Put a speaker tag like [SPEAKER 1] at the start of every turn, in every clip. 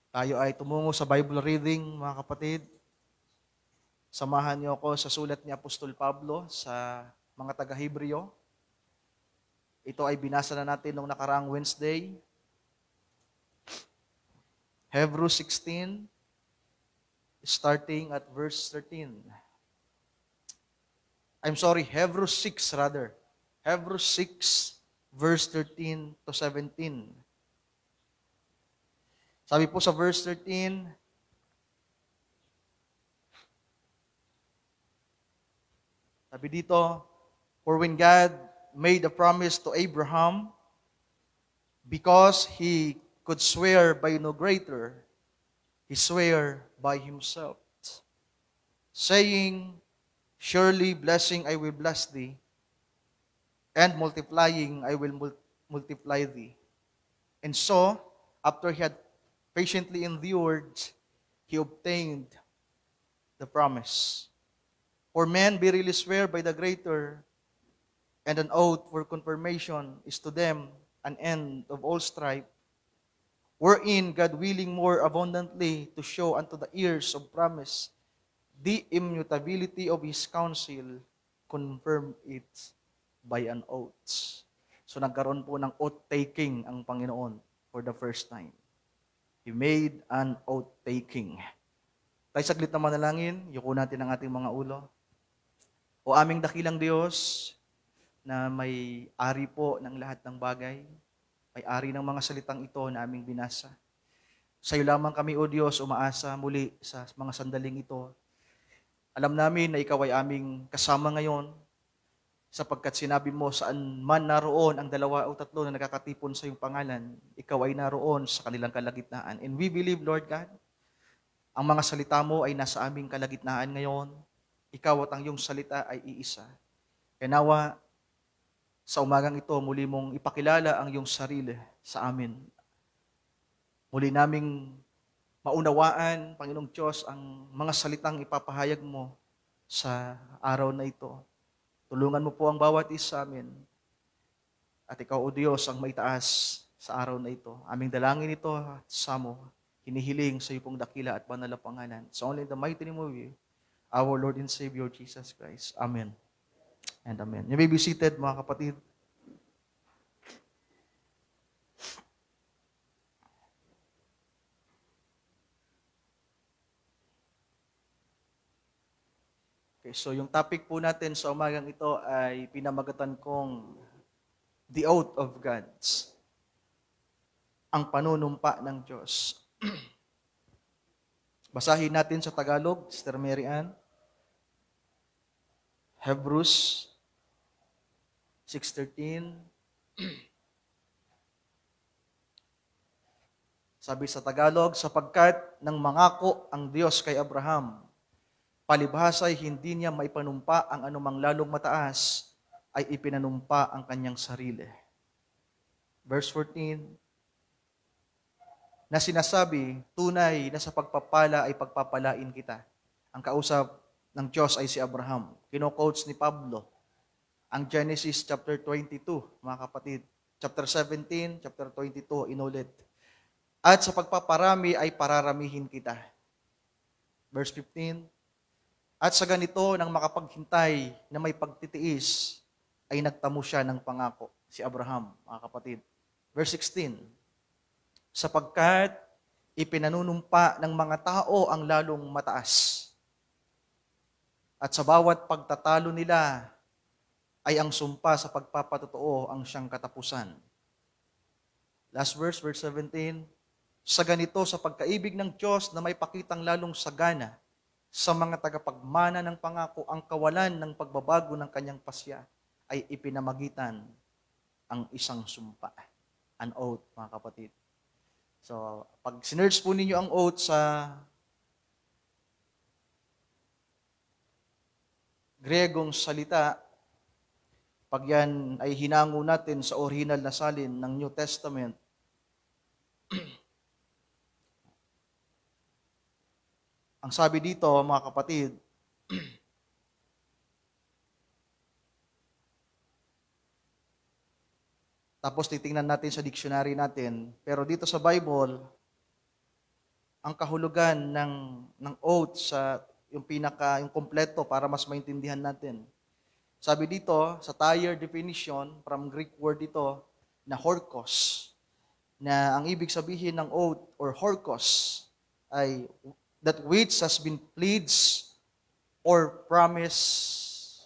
[SPEAKER 1] Tayo ay tumungo sa Bible reading, mga kapatid. Samahan niyo ako sa sulat ni Apostol Pablo sa mga taga-Hebreo. Ito ay binasa na natin noong nakaraang Wednesday. Hebrews 16, starting at verse 13. Hebrews 6 rather. Hebrews 6, verse 13 to 17. Sabi po sa verse 13, sabi dito, for when God made a promise to Abraham, because he could swear by no greater, he swore by himself, saying, surely blessing I will bless thee, and multiplying I will multiply thee. And so, after he had patiently endured, he obtained the promise. For men verily swear by the greater, and an oath for confirmation is to them an end of all strife, wherein God willing more abundantly to show unto the heirs of promise the immutability of his counsel, confirm it by an oath. So nagkaroon po ng oath-taking ang Panginoon for the first time. He made an oath-taking. Tayo saglit na manalangin, yuko natin ang ating mga ulo. O aming dakilang Diyos, na may ari po ng lahat ng bagay, may ari ng mga salitang ito na aming binasa. Sa iyo lamang kami, O Diyos, umaasa muli sa mga sandaling ito. Alam namin na ikaw ay aming kasama ngayon, sapagkat sinabi mo saan man naroon ang dalawa o tatlo na nakakatipon sa iyong pangalan, ikaw ay naroon sa kanilang kalagitnaan. And we believe, Lord God, ang mga salita mo ay nasa aming kalagitnaan ngayon. Ikaw at ang iyong salita ay iisa. Kaya nawa, sa umagang ito, muli mong ipakilala ang iyong sarili sa amin. Muli naming maunawaan, Panginoong Diyos, ang mga salitang ipapahayag mo sa araw na ito. Tulungan mo po ang bawat isa sa amin. At ikaw, O Diyos, ang maitaas sa araw na ito. Aming dalangin ito sa mo, hinihiling sa iyo pong dakila at banal na pangalan. So only in the mighty name of you, our Lord and Savior, Jesus Christ. Amen. And amen. You may be seated, mga kapatid. Okay, so yung topic po natin sa umagang ito ay pinamagatan kong The Oath of God. Ang panunumpa ng Diyos. Basahin natin sa Tagalog, Sister Mary Ann. Hebrews 6:13. Sabi sa Tagalog, sapagkat nang mangako ang Diyos kay Abraham, palibhasa'y hindi niya maipanumpa ang anumang lalong mataas, ay ipinanumpa ang kanyang sarili. Verse 14, na sinasabi, tunay na sa pagpapala ay pagpapalain kita. Ang kausap ng Diyos ay si Abraham. Kino-quotes ni Pablo ang Genesis chapter 22, mga kapatid. Chapter 17, chapter 22, inulit. At sa pagpaparami ay pararamihin kita. Verse 15, at sa ganito, nang makapaghintay na may pagtitiis, ay nagtamo siya ng pangako, si Abraham, mga kapatid. Verse 16, sapagkat ipinanunumpa ng mga tao ang lalong mataas. At sa bawat pagtatalo nila, ay ang sumpa sa pagpapatotoo ang siyang katapusan. Last verse, verse 17, sa ganito, sa pagkaibig ng Diyos na may pakitang lalong sagana sa mga tagapagmana ng pangako, ang kawalan ng pagbabago ng kanyang pasya ay ipinamagitan ang isang sumpa. An oath, mga kapatid. So, pag sinerge po ninyo ang oath sa Gregong salita, pag yan ay hinango natin sa original na salin ng New Testament, ang sabi dito, mga kapatid, tapos titingnan natin sa dictionary natin, pero dito sa Bible, ang kahulugan ng oath sa yung kompleto para mas maintindihan natin. Sabi dito, sa Thayer definition, from Greek word ito, na horkos, na ang ibig sabihin ng oath or horkos ay that which has been pledged or promised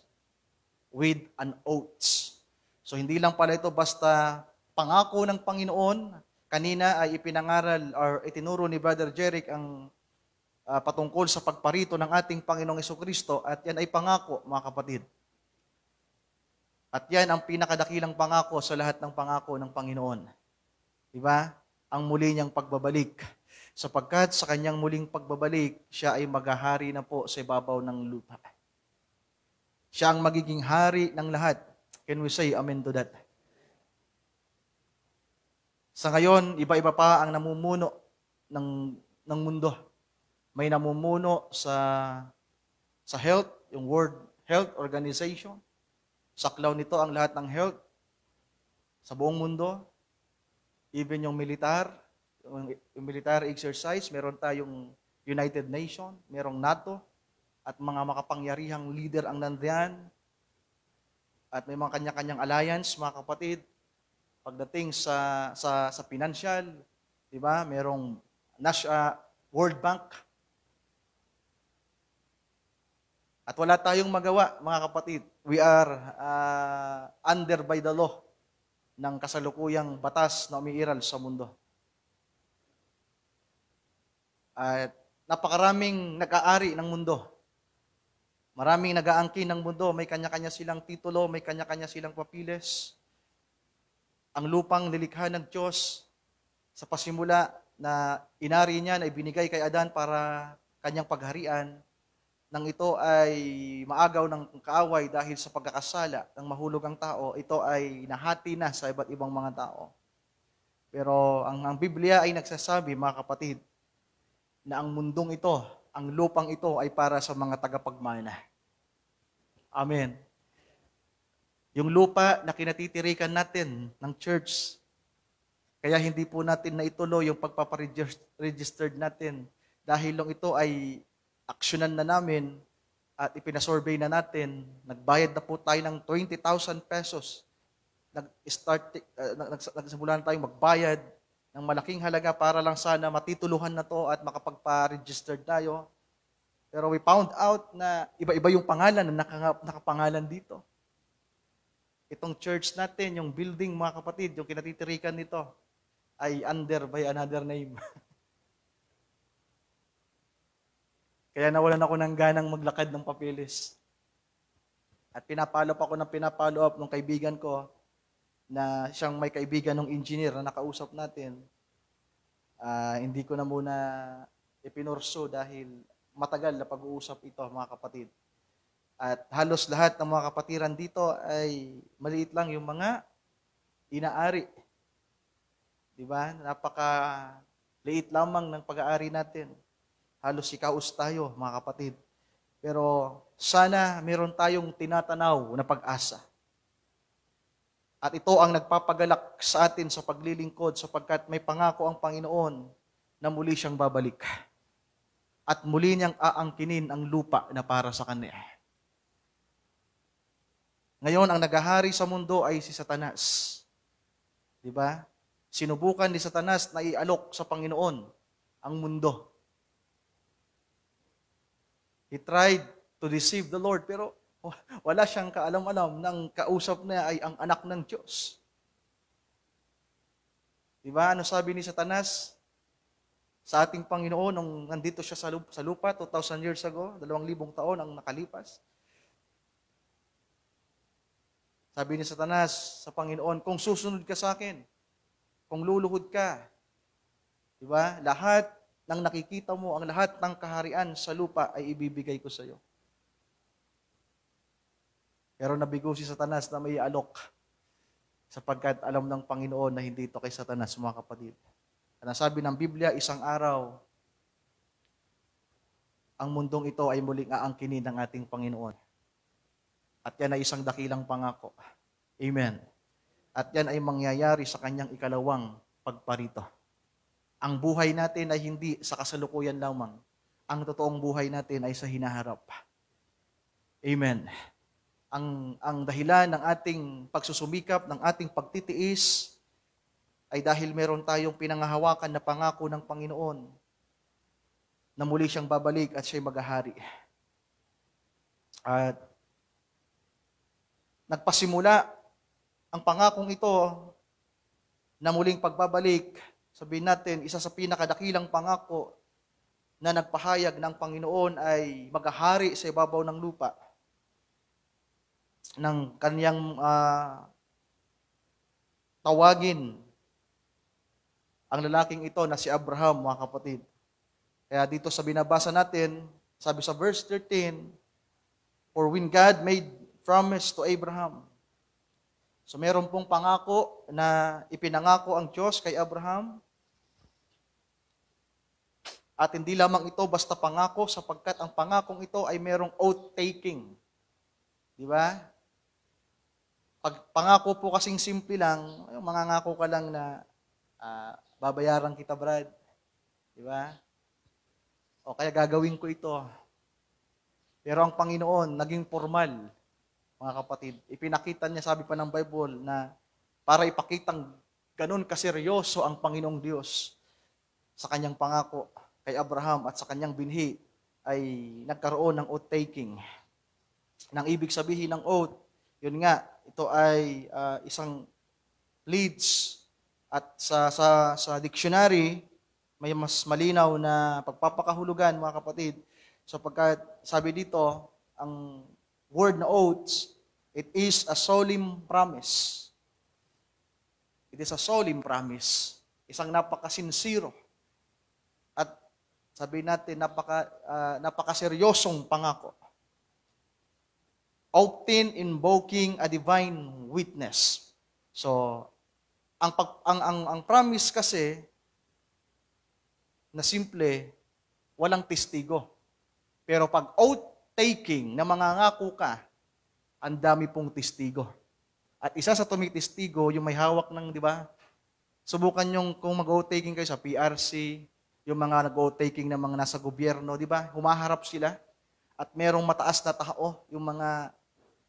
[SPEAKER 1] with an oath. So hindi lang pala ito basta pangako ng Panginoon. Kanina ay ipinangaral or itinuro ni Brother Jeric ang patungkol sa pagparito ng ating Panginoong Jesucristo at yan ay pangako, mga kapatid. At yan ang pinakadakilang pangako sa lahat ng pangako ng Panginoon. Diba? Ang muli niyang pagbabalik. Sapagkat sa kanyang muling pagbabalik, siya ay maghahari na po sa ibabaw ng lupa. Siya ang magiging hari ng lahat. Can we say amen to that? Sa ngayon, iba-iba pa ang namumuno ng mundo. May namumuno sa health, yung World Health Organization. Saklaw nito ang lahat ng health sa buong mundo. Even yung military exercise, meron tayong United Nations, merong NATO, at mga makapangyarihang leader ang nandiyan. At may mga kanya-kanyang alliance, mga kapatid. Pagdating sa financial, di ba? Merong World Bank. At wala tayong magawa, mga kapatid. We are under by the law ng kasalukuyang batas na umiiral sa mundo. At napakaraming nag-aari ng mundo. Maraming nag-aangkin ng mundo. May kanya-kanya silang titulo, may kanya-kanya silang papiles. Ang lupang nilikha ng Diyos sa pasimula na inari niya na ibinigay kay Adan para kanyang pagharian, nang ito ay maagaw ng kaaway dahil sa pagkakasala ng mahulog ang tao, ito ay nahati na sa iba't ibang mga tao. Pero ang Biblia ay nagsasabi, mga kapatid, na ang mundong ito, ang lupang ito ay para sa mga tagapagmana. Amen. Yung lupa na kinatitirikan natin ng church, kaya hindi po natin naituloy yung pagpaparegistered natin dahil lang ito ay aksyonan na namin at ipinasurvey na natin. Nagbayad na po tayo ng 20,000 pesos. Nagsimulan tayong magbayad ng malaking halaga para lang sana matituluhan na to at makapagpa-registered tayo. Pero we found out na iba-iba yung pangalan na nakapangalan dito. Itong church natin, yung building, mga kapatid, yung kinatitirikan nito, ay under by another name. Kaya nawalan ako ng ganang maglakad ng papeles. At pinapalo up ng kaibigan ko, na siyang may kaibigan ng engineer na nakausap natin. Hindi ko na muna ipinurso dahil matagal na pag-uusap ito, mga kapatid. At halos lahat ng mga kapatiran dito ay maliit lang yung mga inaari. Diba? Napaka-liit lamang ng pag-aari natin. Halos ikaus tayo, mga kapatid. Pero sana meron tayong tinatanaw na pag-asa. At ito ang nagpapagalak sa atin sa paglilingkod sapagkat may pangako ang Panginoon na muli siyang babalik. At muli niyang aangkinin ang lupa na para sa Kanya. Ngayon, ang naghahari sa mundo ay si Satanas. Diba? Sinubukan ni Satanas na ialok sa Panginoon ang mundo. He tried to deceive the Lord, pero wala siyang kaalam-alam ng kausap niya ay ang anak ng Diyos. Diba? Ano sabi ni Satanas sa ating Panginoon nung nandito siya sa lupa 2,000 years ago, 2,000 taon ang nakalipas? Sabi ni Satanas sa Panginoon, kung susunod ka sa akin, kung luluhod ka, diba? Lahat ng nakikita mo, ang lahat ng kaharian sa lupa ay ibibigay ko sa iyo. Pero nabigo si Satanas na may alok sapagkat alam ng Panginoon na hindi ito kay Satanas, mga kapatid. At sabi ng Biblia, isang araw, ang mundong ito ay muling aangkinin ng ating Panginoon. At yan ay isang dakilang pangako. Amen. At yan ay mangyayari sa kanyang ikalawang pagparito. ang buhay natin ay hindi sa kasalukuyan lamang. Ang totoong buhay natin ay sa hinaharap. Amen. Ang dahilan ng ating pagsusumikap, ng ating pagtitiis, ay dahil meron tayong pinangahawakan na pangako ng Panginoon na muli siyang babalik at siya'y maghahari. At nagpasimula ang pangakong ito na muling pagbabalik, sabihin natin, isa sa pinakadakilang pangako na nagpahayag ng Panginoon ay maghahari sa ibabaw ng lupa ng kanyang tawagin ang lalaking ito na si Abraham, mga kapatid. Kaya dito sa binabasa natin, sabi sa verse 13, for when God made promise to Abraham. So meron pong pangako na ipinangako ang Diyos kay Abraham. At hindi lamang ito basta pangako sapagkat ang pangakong ito ay merong oath-taking. Di ba? Pag pangako po kasing simple lang, mangangako ka lang na babayaran kita, Brad. Di ba? O kaya gagawin ko ito. Pero ang Panginoon, naging formal, mga kapatid. Ipinakita niya, sabi pa ng Bible, na para ipakitang ganun kaseryoso ang Panginoong Diyos sa kanyang pangako kay Abraham at sa kanyang binhi, ay nagkaroon ng oath-taking. Nang ibig sabihin ng oath, yun nga, ito ay isang leads. At sa dictionary, may mas malinaw na pagpapakahulugan, mga kapatid, sapagkat sabi dito, ang word na oaths, it is a solemn promise. It is a solemn promise. Isang napakasinsiro. At sabi natin, napakaseryosong pangako. Often invoking a divine witness. So, ang promise kasi na simple, walang testigo. Pero pag oath-taking na mangangako ka, ang dami pong testigo. At isa sa tumitestigo, yung may hawak ng, di ba? Subukan yung kung mag-oath-taking kayo sa PRC, yung mga nag-oath-taking na mga nasa gobyerno, di ba? Humaharap sila. At merong mataas na tao, yung mga,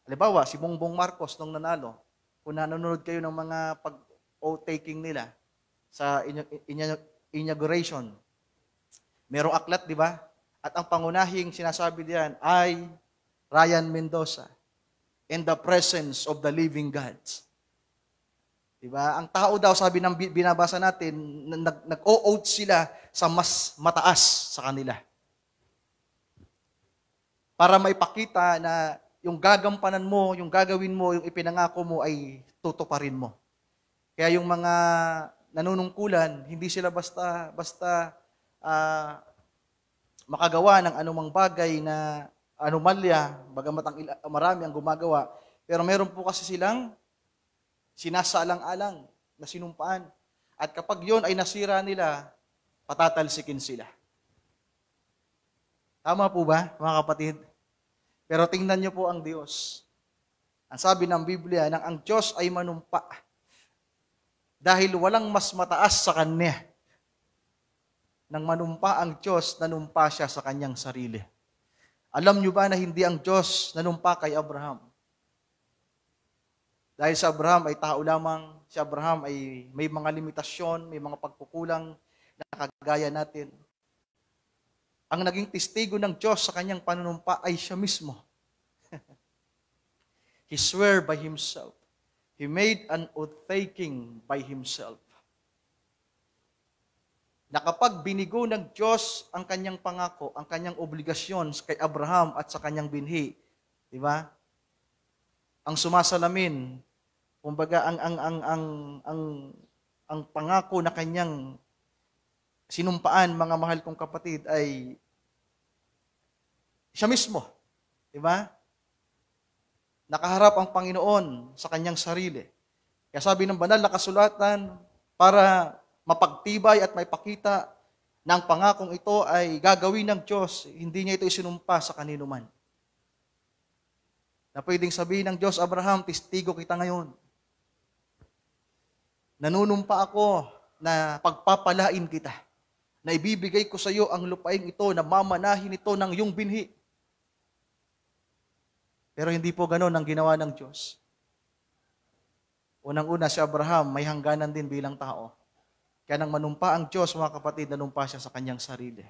[SPEAKER 1] halimbawa, si Bongbong Marcos nung nanalo, kung nanonood kayo ng mga pag-oath-taking nila sa inauguration, merong aklat, di ba? At ang pangunahing sinasabi diyan ay Ryan Mendoza, in the presence of the living God. Di ba? Ang tao daw, sabi ng binabasa natin, nag-o-oath sila sa mas mataas sa kanila. Para maipakita na yung gagampanan mo, yung gagawin mo, yung ipinangako mo ay tutuparin mo. Kaya yung mga nanunungkulan, hindi sila basta makagawa ng anumang bagay na anomalya, bagamat marami ang gumagawa, pero meron po kasi silang sinasaalang-alang na sinumpaan. At kapag yon ay nasira nila, patatalsikin sila. Tama po ba, mga kapatid? Pero tingnan niyo po ang Diyos. Ang sabi ng Biblia, nang ang Diyos ay manumpa, dahil walang mas mataas sa Kanya, nang manumpa ang Diyos, nanumpa siya sa kanyang sarili. Alam niyo ba na hindi ang Diyos nanumpa kay Abraham? Dahil sa Abraham ay tao lamang, si Abraham ay may mga limitasyon, may mga pagkukulang na kagaya natin. Ang naging testigo ng Diyos sa kanyang panunumpa ay siya mismo. He swore by himself. He made an oath-taking by himself. Na kapag binigo ng Diyos ang kanyang pangako, ang kanyang obligasyon kay Abraham at sa kanyang binhi, di ba? Ang sumasalamin, kumbaga ang pangako na kanyang sinumpaan, mga mahal kong kapatid, ay siya mismo, di ba? Nakaharap ang Panginoon sa kanyang sarili. Kaya sabi ng banal na kasulatan, para mapagtibay at maipakita na ang pangakong ito ay gagawin ng Diyos, hindi niya ito isinumpa sa kanino man. Na pwedeng sabihin ng Diyos, Abraham, testigo kita ngayon. Nanunumpa ako na pagpapalain kita, na ibibigay ko sa iyo ang lupaing ito, na mamanahin ito ng iyong binhi. Pero hindi po ganoon ang ginawa ng Diyos. Unang-una, si Abraham may hangganan din bilang tao. Kaya nang manumpa ang Diyos, mga kapatid, nanumpa siya sa kanyang sarili.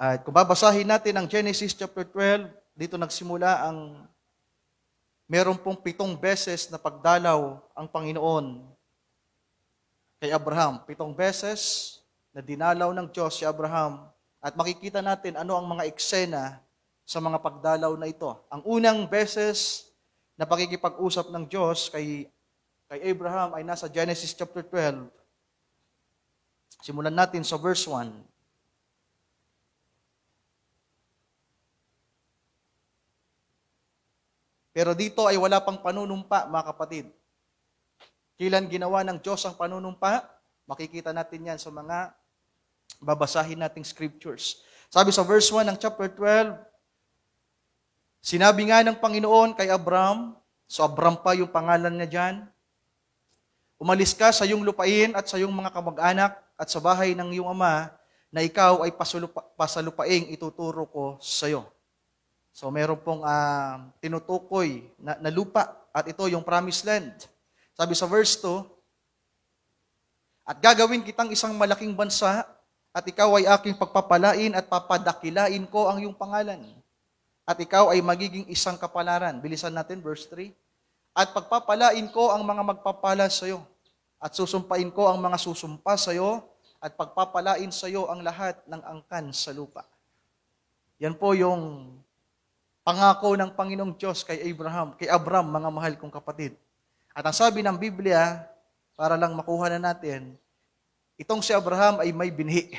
[SPEAKER 1] At kung babasahin natin ang Genesis chapter 12, dito nagsimula ang meron pong 7 beses na pagdalaw ang Panginoon kay Abraham. 7 beses na dinalaw ng Diyos si Abraham. At makikita natin ano ang mga eksena sa mga pagdalaw na ito. Ang unang beses na pakikipag-usap ng Diyos kay Abraham ay nasa Genesis chapter 12. Simulan natin sa verse 1. Pero dito ay wala pang panunumpa, mga kapatid. Kailan ginawa ng Diyos ang panunumpa? Makikita natin yan sa mga babasahin nating scriptures. Sabi sa verse 1 ng chapter 12, sinabi nga ng Panginoon kay Abram, so Abram pa yung pangalan niya dyan, umalis ka sa iyong lupain at sa iyong mga kamag-anak at sa bahay ng iyong ama na ikaw ay pasalupaing ituturo ko sa iyo. So meron pong tinutukoy na lupa at ito yung promised land. Sabi sa verse 2, at gagawin kitang isang malaking bansa at ikaw ay aking pagpapalain at papadakilain ko ang iyong pangalan. At ikaw ay magiging isang kapalaran. Bilisan natin, verse 3. At pagpapalain ko ang mga magpapala sa iyo. At susumpain ko ang mga susumpa sa iyo. At pagpapalain sa iyo ang lahat ng angkan sa lupa. Yan po yung pangako ng Panginoong Diyos kay Abram, mga mahal kong kapatid. At ang sabi ng Biblia, para lang makuha na natin, itong si Abraham ay may binhi.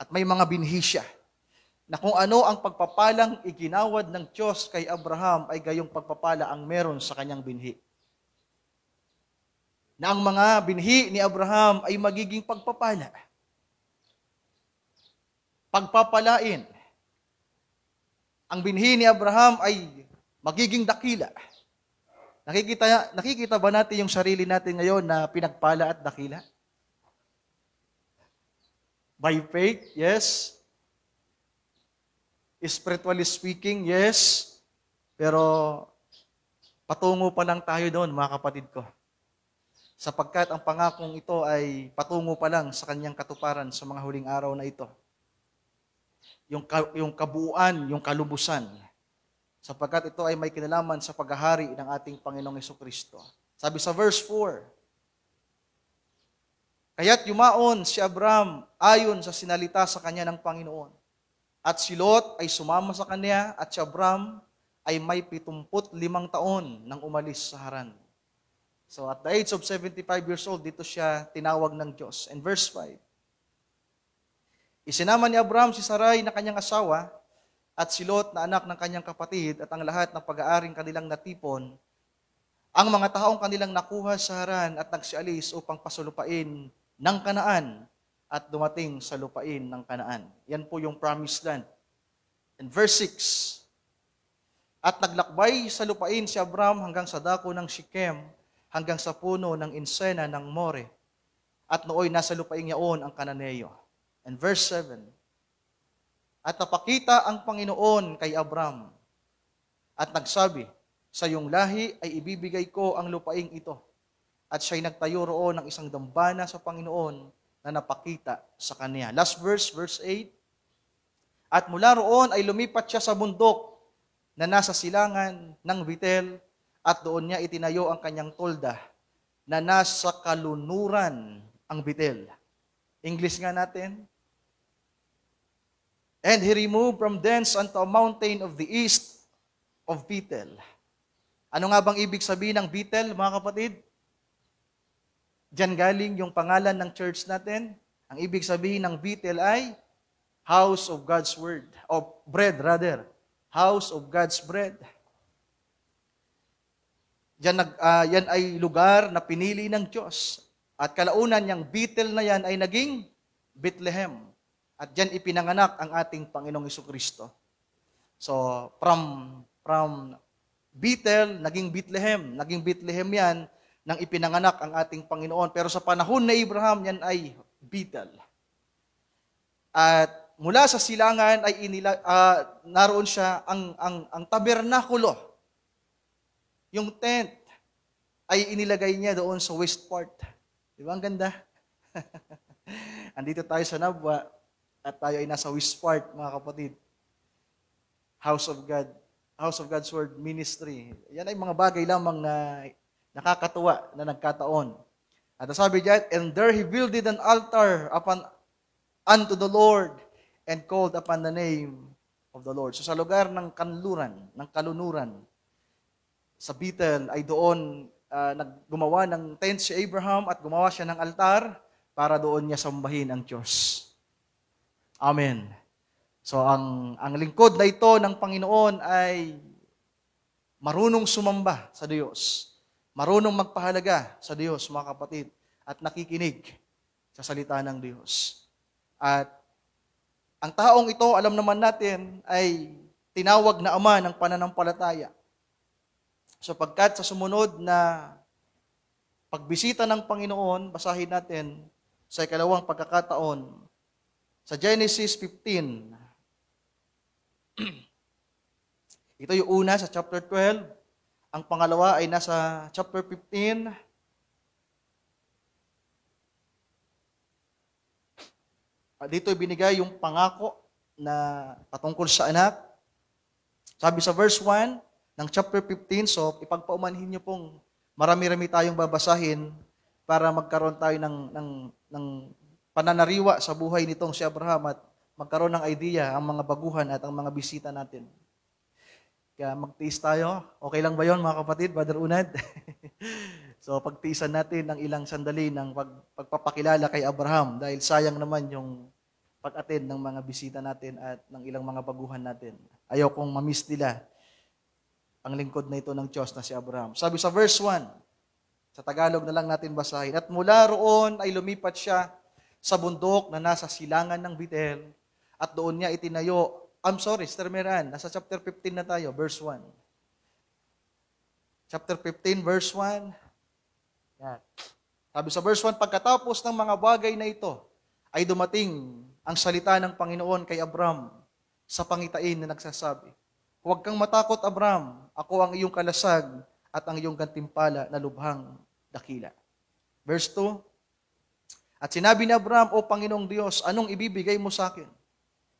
[SPEAKER 1] At may mga binhi siya. Na kung ano ang pagpapalang iginawad ng Diyos kay Abraham ay gayong pagpapala ang meron sa kanyang binhi. Na ang mga binhi ni Abraham ay magiging pagpapala. Pagpapalain. Ang binhi ni Abraham ay magiging dakila. Nakikita ba natin yung sarili natin ngayon na pinagpala at dakila? By faith, yes. Spiritually speaking, yes. Pero patungo pa lang tayo doon, mga kapatid ko. Sapagkat ang pangakong ito ay patungo pa lang sa kanyang katuparan sa mga huling araw na ito. Yung kabuuan, yung kalubusan. Sapagkat ito ay may kinalaman sa paghahari ng ating Panginoong Hesukristo. Sabi sa verse 4, kaya't yumaon si Abram ayon sa sinalita sa kanya ng Panginoon. At si Lot ay sumama sa kanya at si Abram ay may 75 taon nang umalis sa Haran. So at the age of 75 years old, dito siya tinawag ng Diyos. And verse 5, isinama ni Abram si Sarai na kanyang asawa at si Lot na anak ng kanyang kapatid at ang lahat ng pag-aaring kanilang natipon, ang mga taong kanilang nakuha sa Haran at nagsialis upang pasulupain ng Kanaan at dumating sa lupain ng Kanaan. Yan po yung promised land. And verse 6, at naglakbay sa lupain si Abram hanggang sa dako ng Shechem, hanggang sa puno ng insena ng More, at nooy nasa lupain yaon ang Kananeo. And verse 7, at napakita ang Panginoon kay Abram, at nagsabi, sa iyong lahi ay ibibigay ko ang lupaing ito. At siya'y nagtayo roon ng isang dambana sa Panginoon na napakita sa kanya. Last verse, verse 8. At mula roon ay lumipat siya sa bundok na nasa silangan ng Betel at doon niya itinayo ang kanyang tolda na nasa kalunuran ang Betel. English nga natin. And he removed from thence unto a mountain of the east of Betel. Ano nga bang ibig sabihin ng Betel, mga kapatid? Diyan galing yung pangalan ng church natin. Ang ibig sabihin ng Betel ay House of God's Word. O bread, rather. House of God's bread. Yan ay lugar na pinili ng Diyos. At kalaunan niyang Betel na yan ay naging Bethlehem. At diyan ipinanganak ang ating Panginoong Hesukristo. So, from Bethel, naging Bethlehem. Naging Bethlehem yan nang ipinanganak ang ating Panginoon. Pero sa panahon na Abraham, yan ay Bethel. At mula sa silangan ay naroon siya ang tabernakulo. Yung tent ay inilagay niya doon sa west part. Di ba ang ganda? Andito tayo sa Nabwa at tayo ay nasa west part, mga kapatid. House of God. House of God's Word Ministry. Yan ay mga bagay lamang na nakakatuwa na nagkataon. At sabi diyan, and there he builded an altar unto the Lord and called upon the name of the Lord. So sa lugar ng kalunuran, sa Bethel ay doon gumawa ng tent si Abraham at gumawa siya ng altar para doon niya sambahin ang Diyos. Amen. So ang lingkod na ito ng Panginoon ay marunong sumamba sa Diyos. Marunong magpahalaga sa Diyos, mga kapatid, at nakikinig sa salita ng Diyos. At ang taong ito, alam naman natin, ay tinawag na ama ng pananampalataya. Sapagkat sa sumunod na pagbisita ng Panginoon, basahin natin sa ikalawang pagkakataon, sa Genesis 15. Ito yung una sa chapter 12. Ang pangalawa ay nasa chapter 15. Dito binigay yung pangako na patungkol sa anak. Sabi sa verse 1 ng chapter 15, so ipagpaumanhin niyo pong marami-rami tayong babasahin para magkaroon tayo ng pananariwa sa buhay nitong si Abraham at magkaroon ng idea ang mga baguhan at ang mga bisita natin. Kaya magtiis tayo. Okay lang ba yon, mga kapatid, Brother Unad? So pagtiisan natin ng ilang sandali ng pagpapakilala kay Abraham dahil sayang naman yung pag-attend ng mga bisita natin at ng ilang mga baguhan natin. Ayaw kong mamiss nila ang lingkod na ito ng Diyos na si Abraham. Sabi sa verse 1, sa Tagalog na lang natin basahin, at mula roon ay lumipat siya sa bundok na nasa silangan ng Bethel at doon niya itinayo. Sister Meran, nasa chapter 15 na tayo, verse 1. Chapter 15, verse 1. Yan. Sabi sa verse 1, pagkatapos ng mga bagay na ito, ay dumating ang salita ng Panginoon kay Abram sa pangitain na nagsasabi, huwag kang matakot, Abram, ako ang iyong kalasag at ang iyong gantimpala na lubhang dakila. Verse 2, at sinabi ni Abram, O Panginoong Diyos, anong ibibigay mo sa akin?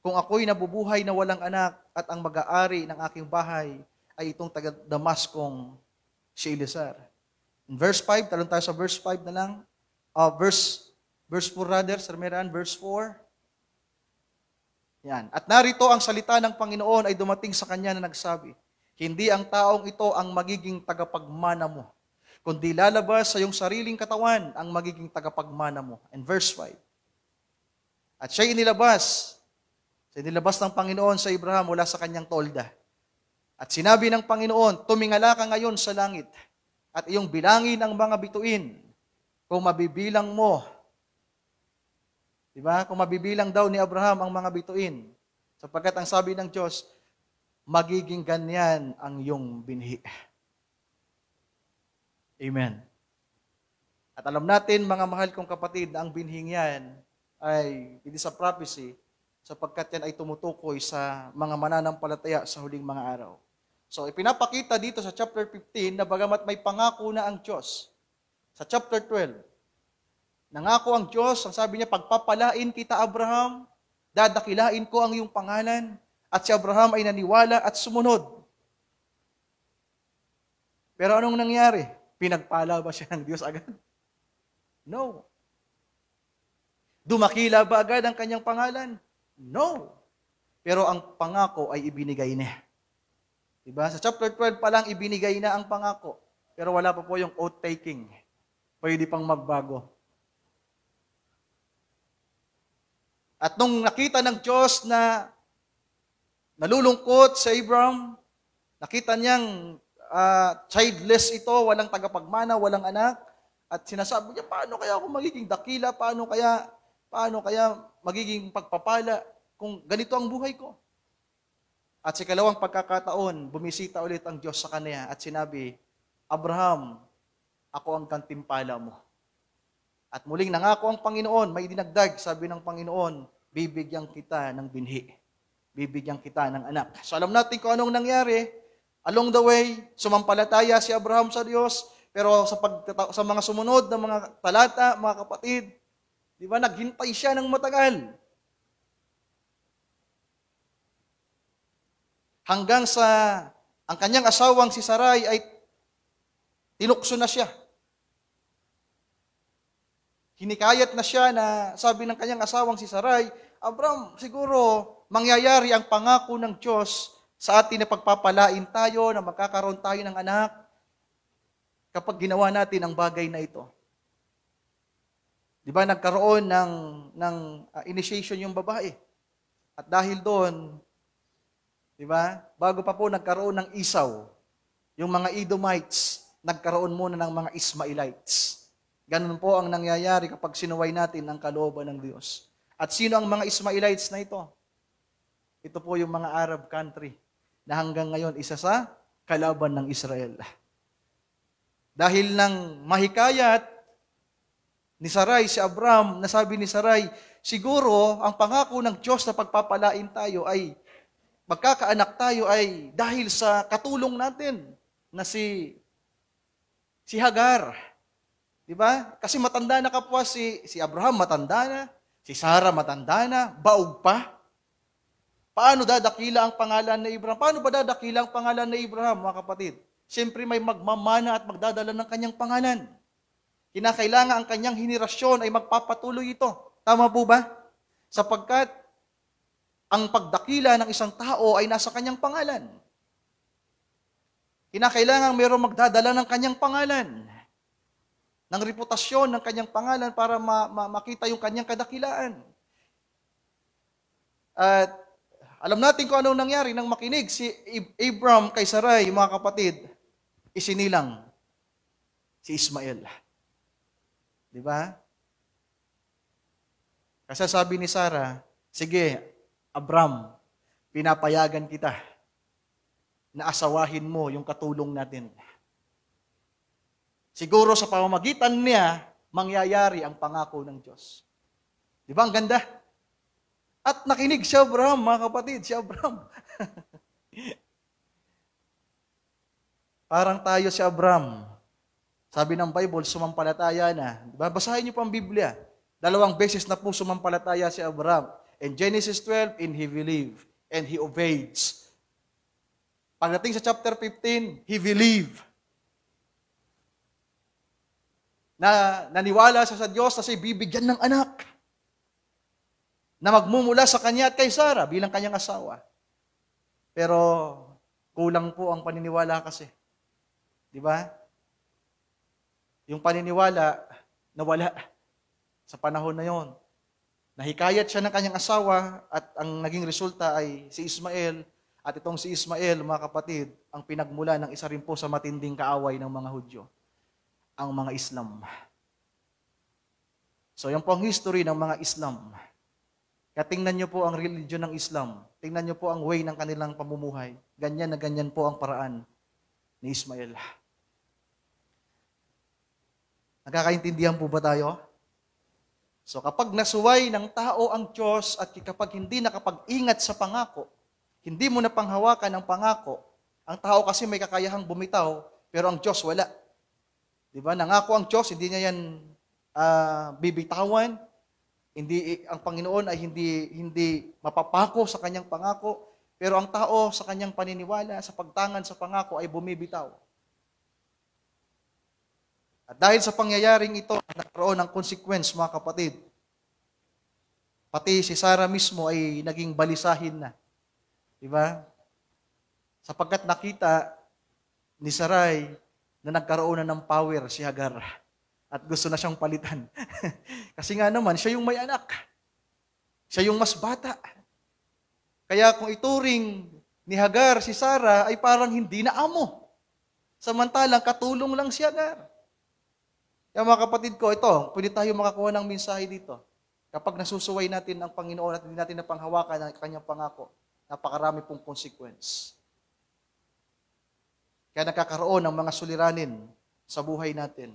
[SPEAKER 1] Kung ako'y nabubuhay na walang anak at ang mag-aari ng aking bahay ay itong taga-Damaskong si Eliezer. In verse 5, talon tayo sa verse 5 na lang. Verse 4 rather, Sir Meran, verse 4. Yan. At narito ang salita ng Panginoon ay dumating sa kanya na nagsabi, hindi ang taong ito ang magiging tagapagmana mo, kundi lalabas sa iyong sariling katawan ang magiging tagapagmana mo. And verse 5. At siya'y inilabas ng Panginoon sa Abraham mula sa kanyang tolda. At sinabi ng Panginoon, tumingala ka ngayon sa langit at iyong bilangin ang mga bituin kung mabibilang mo. Diba? Kung mabibilang daw ni Abraham ang mga bituin. Sapagkat ang sabi ng Diyos, magiging ganyan ang iyong binhi. Amen. At alam natin, mga mahal kong kapatid, na ang binhing yan ay hindi sa prophecy, sapagkat yan ay tumutukoy sa mga mananampalataya sa huling mga araw. So, ipinapakita dito sa chapter 15 na bagamat may pangako na ang Diyos. Sa chapter 12, nangako ang Diyos, ang sabi niya, pagpapalain kita, Abraham, dadakilain ko ang iyong pangalan, at si Abraham ay naniwala at sumunod. Pero anong nangyari? Pinagpala ba siya ng Diyos agad? No. Dumakila ba agad ang kanyang pangalan? No. Pero ang pangako ay ibinigay niya. Diba? Sa chapter 12 pa lang, ibinigay na ang pangako. Pero wala pa po yung oath-taking. Pwede pang magbago. At nung nakita ng Diyos na nalulungkot sa Abraham, nakita niyang childless ito, walang tagapagmana, walang anak, at sinasabi niya, paano kaya ako magiging dakila? Paano kaya magiging pagpapala kung ganito ang buhay ko? At sa ikalawang pagkakataon, bumisita ulit ang Diyos sa kanya at sinabi, Abraham, ako ang gantimpala mo. At muling nangako ang Panginoon, may dinagdag, sabi ng Panginoon, bibigyan kita ng binhi. Bibigyan kita ng anak. So alam natin kung anong nangyari. Along the way, sumampalataya si Abraham sa Diyos, pero sa mga sumunod na mga talata, mga kapatid, di ba, naghintay siya ng matagal. Hanggang sa ang kanyang asawang si Sarai ay tinukso na siya. Hinikayat na siya na sabi ng kanyang asawang si Sarai, Abraham, siguro mangyayari ang pangako ng Diyos sa atin na pagpapalain tayo, na magkakaroon tayo ng anak, kapag ginawa natin ang bagay na ito. Di ba, nagkaroon ng initiation yung babae. At dahil doon, di ba, bago pa po nagkaroon ng Esau, yung mga Edomites, nagkaroon muna ng mga Ismaelites. Ganun po ang nangyayari kapag sinuway natin ang kalooban ng Diyos. At sino ang mga Ismaelites na ito? Ito po yung mga Arab country na hanggang ngayon isa sa kalaban ng Israel. Dahil nang mahikayat ni Sarai si Abraham, nasabi ni Sarai, siguro ang pangako ng Diyos na pagpapalain tayo ay magkakaanak tayo ay dahil sa katulong natin na si Hagar. Di ba? Kasi matanda na kapwa si Abraham, matanda na, si Sarah matanda na, baog pa. Paano dadakila ang pangalan ni Abraham? Paano ba dadakila ang pangalan ni Abraham, mga kapatid? Siyempre may magmamana at magdadala ng kanyang pangalan. Kinakailangan ang kanyang henerasyon ay magpapatuloy ito. Tama po ba? Sapagkat ang pagdakila ng isang tao ay nasa kanyang pangalan. Kinakailangan mayroong magdadala ng kanyang pangalan, ng reputasyon ng kanyang pangalan para makita yung kanyang kadakilaan. At alam natin kung anong nangyari nang makinig si Abraham kay Sarai, mga kapatid, isinilang si Ismael. Di ba? Kasi sabi ni Sarah, sige, Abraham, pinapayagan kita na asawahin mo yung katulong natin. Siguro sa pamamagitan niya, mangyayari ang pangako ng Diyos. Di ba ang ganda? At nakinig si Abraham, mga kapatid, si Abraham. Parang tayo si Abraham. Sabi ng Bible, sumampalataya na. Diba? Basahin niyo pa ang Biblia. 2 beses na po sumampalataya si Abraham. In Genesis 12, and he believed, and he obeyed. Pagdating sa chapter 15, he believed. Na naniwala siya sa Diyos na siya bibigyan ng anak na magmumula sa kanya at kay Sarah bilang kanyang asawa. Pero kulang po ang paniniwala kasi. Di ba? Yung paniniwala nawala sa panahon na yon. Nahikayat siya ng kanyang asawa at ang naging resulta ay si Ismael. At itong si Ismael, mga kapatid, ang pinagmula ng isa rin po sa matinding kaaway ng mga Hudyo, ang mga Islam. So yan po ang history ng mga Islam. Kaya tingnan nyo po ang religion ng Islam. Tingnan nyo po ang way ng kanilang pamumuhay. Ganyan na ganyan po ang paraan ni Ismael. Nagkakaintindihan po ba tayo? So kapag nasuway ng tao ang Diyos at kapag hindi nakapag-ingat sa pangako, hindi mo na panghawakan ang pangako, ang tao kasi may kakayahang bumitaw, pero ang Diyos wala. Diba? Nangako ang Diyos, hindi niya yan bibitawan. Hindi, ang Panginoon ay hindi mapapako sa kanyang pangako, pero ang tao sa kanyang paniniwala, sa pagtangan sa pangako ay bumibitaw. At dahil sa pangyayaring ito, nagkaroon ng consequence, mga kapatid. Pati si Sarah mismo ay naging balisahin na. Diba? Sapagkat nakita ni Sarai na nagkaroon na ng power si Hagar. At gusto na siyang palitan. Kasi nga naman, siya yung may anak. Siya yung mas bata. Kaya kung ituring ni Hagar si Sarah ay parang hindi na amo. Samantalang katulong lang si Hagar. Kaya mga kapatid ko, ito, pwede tayo makakuha ng mensahe dito. Kapag nasusuway natin ang Panginoon at hindi natin napanghawakan ang kanyang pangako, napakarami pong consequence. Kaya nagkakaroon ng mga suliranin sa buhay natin.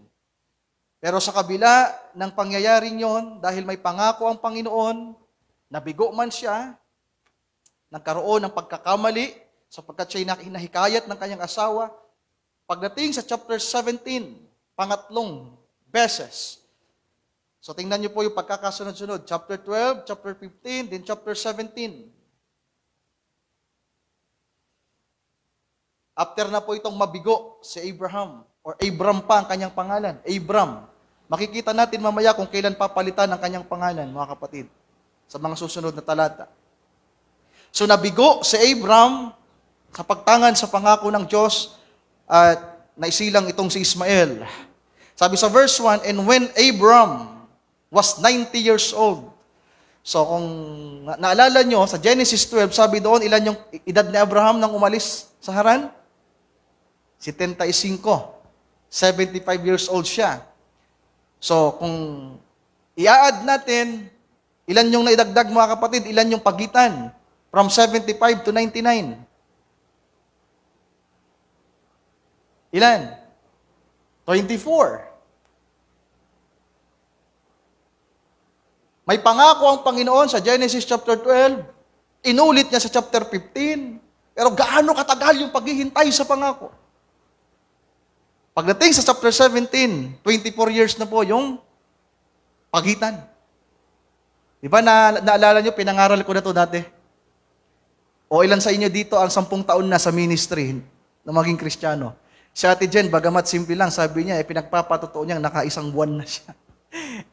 [SPEAKER 1] Pero sa kabila ng pangyayaring yon, dahil may pangako ang Panginoon, nabigo man siya, nagkaroon ng pagkakamali, sapagkat siya'y nahikayat ng kanyang asawa, pagdating sa chapter 17, pangatlong beses. So tingnan niyo po yung pagkakasunod-sunod. Chapter 12, chapter 15, then chapter 17. After na po itong mabigo si Abraham, or Abram pa ang kanyang pangalan, Abram. Makikita natin mamaya kung kailan papalitan ang kanyang pangalan, mga kapatid, sa mga susunod na talata. So nabigo si Abram sa pagtangan sa pangako ng Diyos at naisilang itong si Ismael. Sabi sa verse 1, and when Abram was 90 years old. So kung naalala nyo, sa Genesis 12, sabi doon, ilan yung edad ni Abraham nang umalis sa Haran? 75. 75 years old siya. So kung i-add natin, ilan yung naidagdag mga kapatid, ilan yung pagitan from 75 to 99? Ilan? 24. May pangako ang Panginoon sa Genesis chapter 12, inulit niya sa chapter 15, pero gaano katagal yung paghihintay sa pangako? Pagdating sa chapter 17, 24 years na po yung pagitan. Di ba naalala nyo, pinangaral ko na to dati? O ilan sa inyo dito ang 10 taon na sa ministry na maging Kristiyano? Si Ate Jen, bagamat simple lang, sabi niya, pinagpapatotoo niyang nakaisang buwan na siya.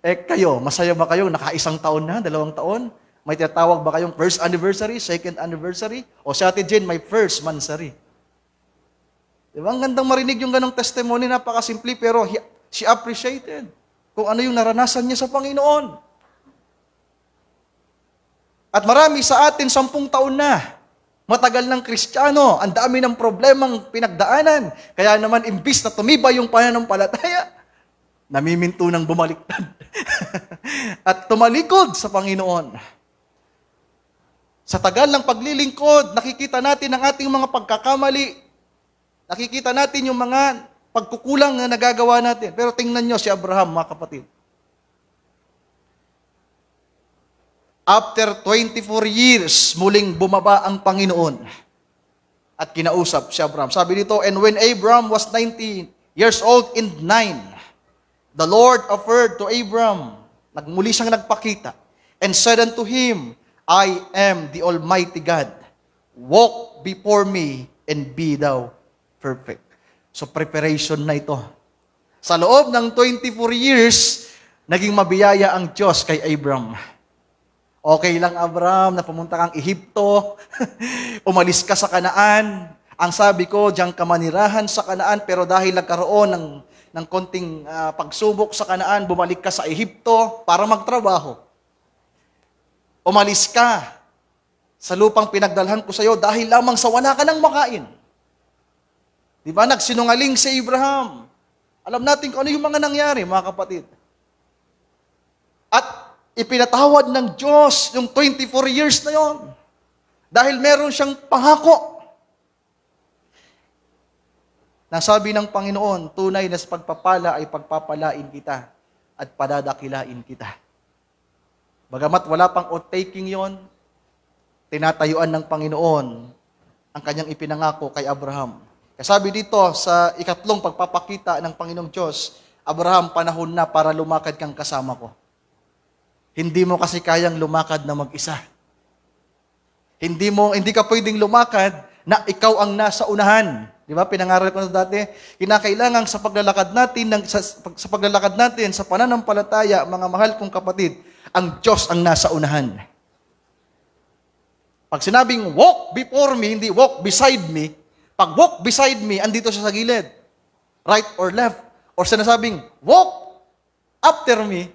[SPEAKER 1] Kayo, masaya ba kayo? Nakaisang taon na, 2 taon? May tinatawag ba kayong first anniversary, second anniversary? O si Ate Jen, may first mansary. Diba? Ang gandang marinig yung ganong testimony, napakasimple, pero she appreciated kung ano yung naranasan niya sa Panginoon. At marami sa atin, 10 taon na, matagal ng Kristiyano, ang dami ng problemang pinagdaanan. Kaya naman, imbis na tumibay yung pananampalataya, namiminto ng bumaliktad. At tumalikod sa Panginoon. Sa tagal ng paglilingkod, nakikita natin ang ating mga pagkakamali. Nakikita natin yung mga pagkukulang na nagagawa natin. Pero tingnan nyo si Abraham, mga kapatid. After 24 years, muling bumaba ang Panginoon at kinausap si Abraham. Sabi dito, and when Abraham was 90 years old and 9, the Lord offered to Abraham, muli siyang nagpakita, and said unto him, I am the Almighty God. Walk before me and be thou perfect. So preparation na ito. Sa loob ng 24 years, naging mabiyaya ang Diyos kay Abraham. Okay lang, Abraham, na pumunta kang Ehipto, umalis ka sa Kanaan. Ang sabi ko, diyan ka manirahan sa Kanaan, pero dahil nagkaroon ng konting pagsubok sa Kanaan, bumalik ka sa Ehipto para magtrabaho. Umalis ka sa lupang pinagdalhan ko sa iyo dahil lamang sa wala ka nang makain. Di ba? Nagsinungaling si Abraham. Alam natin kung ano yung mga nangyari, mga kapatid. At ipinatawad ng Diyos yung 24 years na yon. Dahil meron siyang pangako. Nasabi ng Panginoon, tunay na sa pagpapala ay pagpapalain kita at padadakilain kita. Bagamat wala pang oath-taking yon, tinatayuan ng Panginoon ang kanyang ipinangako kay Abraham. Sabi dito sa ikatlong pagpapakita ng Panginoong Diyos, Abraham, panahon na para lumakad kang kasama ko. Hindi mo kasi kayang lumakad na mag-isa. Hindi ka pwedeng lumakad na ikaw ang nasa unahan. Di ba? Pinangaral ko na dati. Kinakailangan sa paglalakad natin sa pananampalataya, mga mahal kong kapatid, ang Diyos ang nasa unahan. Pag sinabing walk before me, hindi walk beside me. Pag walk beside me, andito siya sa gilid. Right or left. Or sinasabing, walk after me.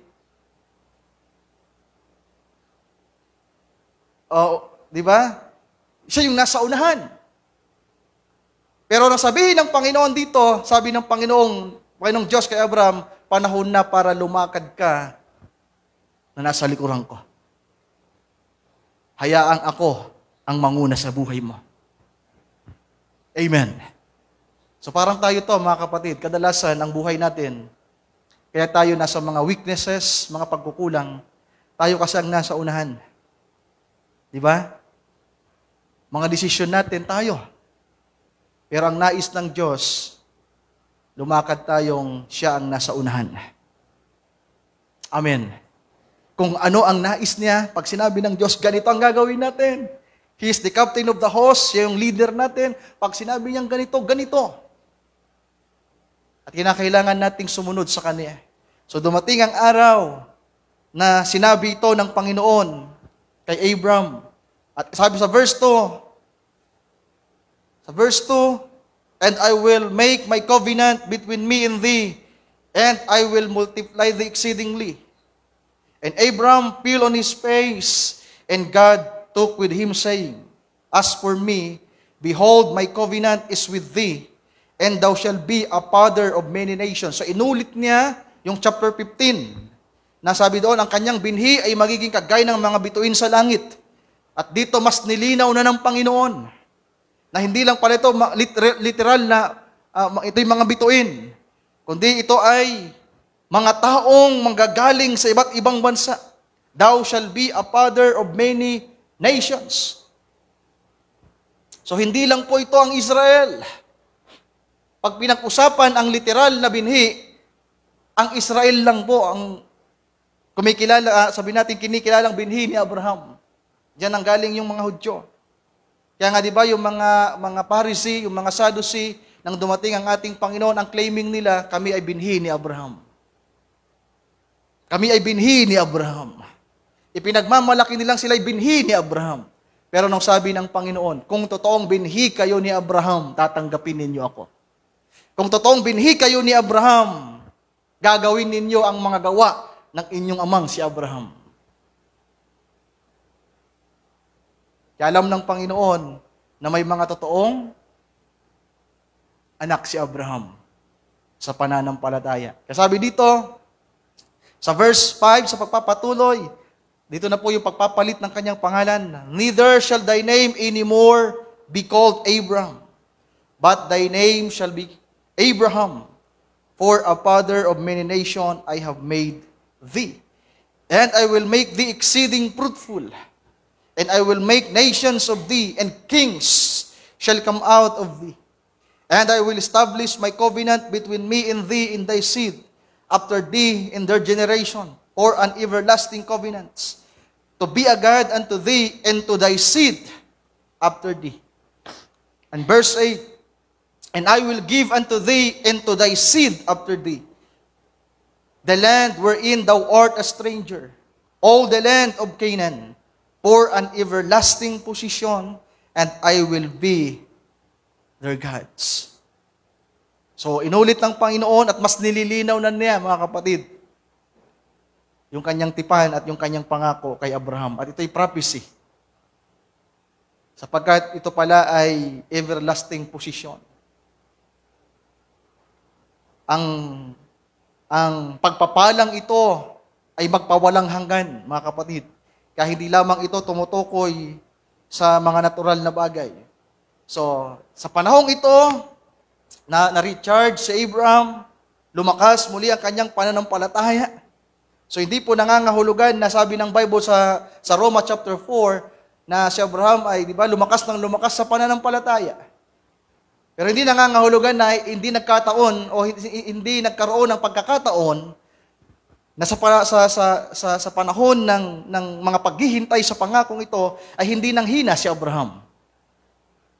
[SPEAKER 1] Di ba? Siya yung nasa unahan. Pero nasabihin ng Panginoon dito, sabi ng Panginoong Diyos kay Abraham, panahon na para lumakad ka na nasa likuran ko. Hayaang ako ang manguna sa buhay mo. Amen. So parang tayo to, mga kapatid, kadalasan ang buhay natin, kaya tayo nasa mga weaknesses, mga pagkukulang, tayo kasi ang nasa unahan. Di ba? Mga desisyon natin, tayo. Pero ang nais ng Diyos, lumakad tayong siya ang nasa unahan. Amen. Kung ano ang nais niya, pag sinabi ng Diyos, ganito ang gagawin natin. He is the captain of the host, siya yung leader natin. Pag sinabi niyang ganito, ganito. At kinakailangan nating sumunod sa Kanya. So dumating ang araw na sinabi ito ng Panginoon kay Abram. At sabi sa verse 2, and I will make my covenant between me and thee, and I will multiply thee exceedingly. And Abram fell on his face, and God took with him, saying, As for me, behold, my covenant is with thee, and thou shalt be a father of many nations. So inulit niya yung chapter 15, na sabi doon, ang kanyang binhi ay magiging kagaya ng mga bituin sa langit. At dito mas nilinaw na ng Panginoon, na hindi lang pala ito literal na ito yung mga bituin, kundi ito ay mga taong manggagaling sa iba't ibang bansa. Thou shalt be a father of many nations. So hindi lang po ito ang Israel. Pag pinag-usapan ang literal na binhi, ang Israel lang po ang kumikilala, sabi natin kinikilalang binhi ni Abraham. Diyan ang galing yung mga Hudyo. Kaya nga di ba yung mga Pharisee, yung mga Sadducee, nang dumating ang ating Panginoon, ang claiming nila, kami ay binhi ni Abraham. Kami ay binhi ni Abraham. Ipinagmamalaki nilang sila ay binhi ni Abraham. Pero nung sabi ng Panginoon, kung totoong binhi kayo ni Abraham, tatanggapin ninyo ako. Kung totoong binhi kayo ni Abraham, gagawin ninyo ang mga gawa ng inyong amang si Abraham. Kaya alam ng Panginoon na may mga totoong anak si Abraham sa pananampalataya. Kaya sabi dito, sa verse 5, sa pagpapatuloy, dito na po yung pagpapalit ng kanyang pangalan. Neither shall thy name anymore be called Abram, but thy name shall be Abraham, for a father of many nations I have made thee. And I will make thee exceeding fruitful, and I will make nations of thee, and kings shall come out of thee. And I will establish my covenant between me and thee in thy seed, after thee in their generation, for an everlasting covenant, to be a God unto thee and to thy seed after thee. And verse 8, and I will give unto thee and to thy seed after thee the land wherein thou art a stranger, all the land of Canaan, for an everlasting possession, and I will be their gods. So, inulit ng Panginoon at mas nililinaw na niya, mga kapatid, yung kanyang tipan at yung kanyang pangako kay Abraham. At ito'y prophecy. Sapagkat ito pala ay everlasting possession. Ang pagpapalang ito ay magpawalang hanggan, mga kapatid. Kaya hindi lamang ito tumutukoy sa mga natural na bagay. So, sa panahong ito, na-recharge si Abraham, lumakas muli ang kanyang pananampalataya. So, hindi po nangangahulugan na sabi ng Bible sa Roma chapter 4 na si Abraham ay, di ba, lumakas sa pananampalataya. Pero hindi nangangahulugan na hindi nagkataon o hindi nagkaroon ng pagkakataon na sa panahon ng mga paghihintay sa pangakong ito ay hindi nanghina si Abraham.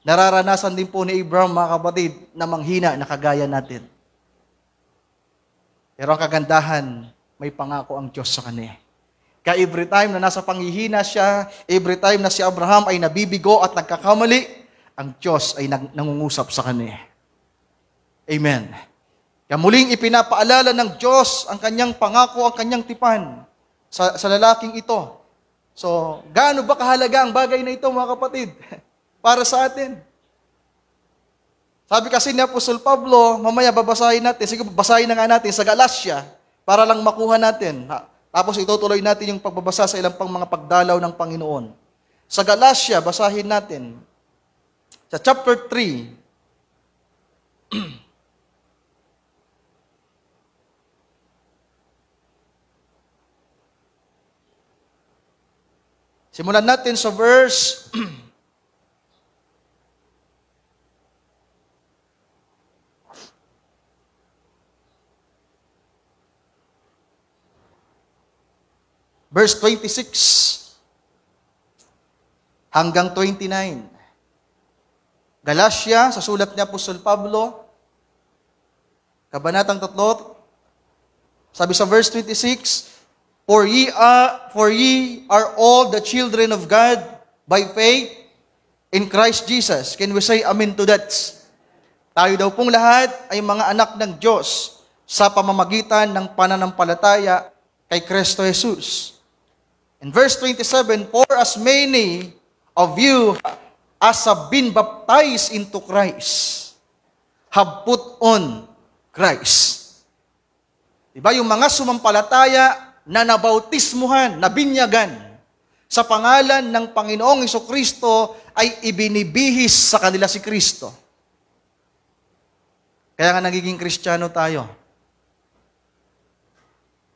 [SPEAKER 1] Nararanasan din po ni Abraham, mga kapatid, na manghina na kagaya natin. Pero ang kagandahan, may pangako ang Diyos sa kanya. Kaya every time na nasa panghihina siya, every time na si Abraham ay nabibigo at nagkakamali, ang Diyos ay nangungusap sa kanya. Amen. Kaya muling ipinapaalala ng Diyos ang kanyang pangako, ang kanyang tipan sa lalaking ito. So, gaano ba kahalaga ang bagay na ito, mga kapatid? Para sa atin. Sabi kasi ni Apostol Pablo, mamaya babasahin natin, sige babasahin na nga natin sa Galatia, para lang makuha natin. Tapos itutuloy natin yung pagbabasa sa ilang pang mga pagdalaw ng Panginoon. Sa Galatia, basahin natin. Sa chapter 3, Simulan natin sa verse verse 26 hanggang 29. Galatia, sa sulat ni Apostol Pablo, Kabanatang 3, sabi sa verse 26, For ye are all the children of God by faith in Christ Jesus. Can we say amen to that? Tayo daw pong lahat ay mga anak ng Diyos sa pamamagitan ng pananampalataya kay Kristo Jesus. In verse 27, For as many of you as have been baptized into Christ, have put on Christ. Diba? Yung mga sumampalataya na nabautismuhan, nabinyagan sa pangalan ng Panginoong Hesukristo ay ibinibihis sa kanila si Kristo. Kaya nga nagiging Kristiyano tayo.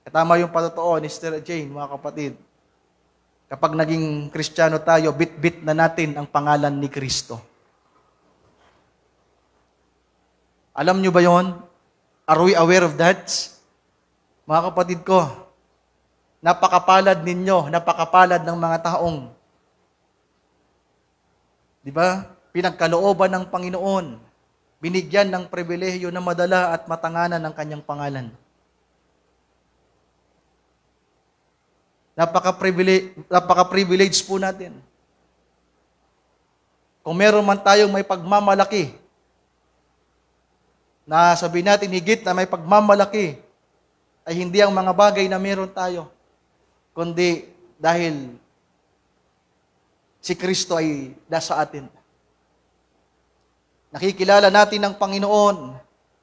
[SPEAKER 1] Tama yung patotoo ni Sister Jane, mga kapatid. Kapag naging Kristiyano tayo, bit-bit na natin ang pangalan ni Kristo. Alam nyo ba yon? Are we aware of that? Mga kapatid ko, napakapalad ninyo, napakapalad ng mga taong, di ba? Pinagkalooban ng Panginoon, binigyan ng pribilehyo na madala at matanganan ng kanyang pangalan. Napaka-privilege po natin. Kung meron man tayong may pagmamalaki, na sabihin natin higit na may pagmamalaki, ay hindi ang mga bagay na meron tayo, kundi dahil si Kristo ay nasa atin. Nakikilala natin ang Panginoon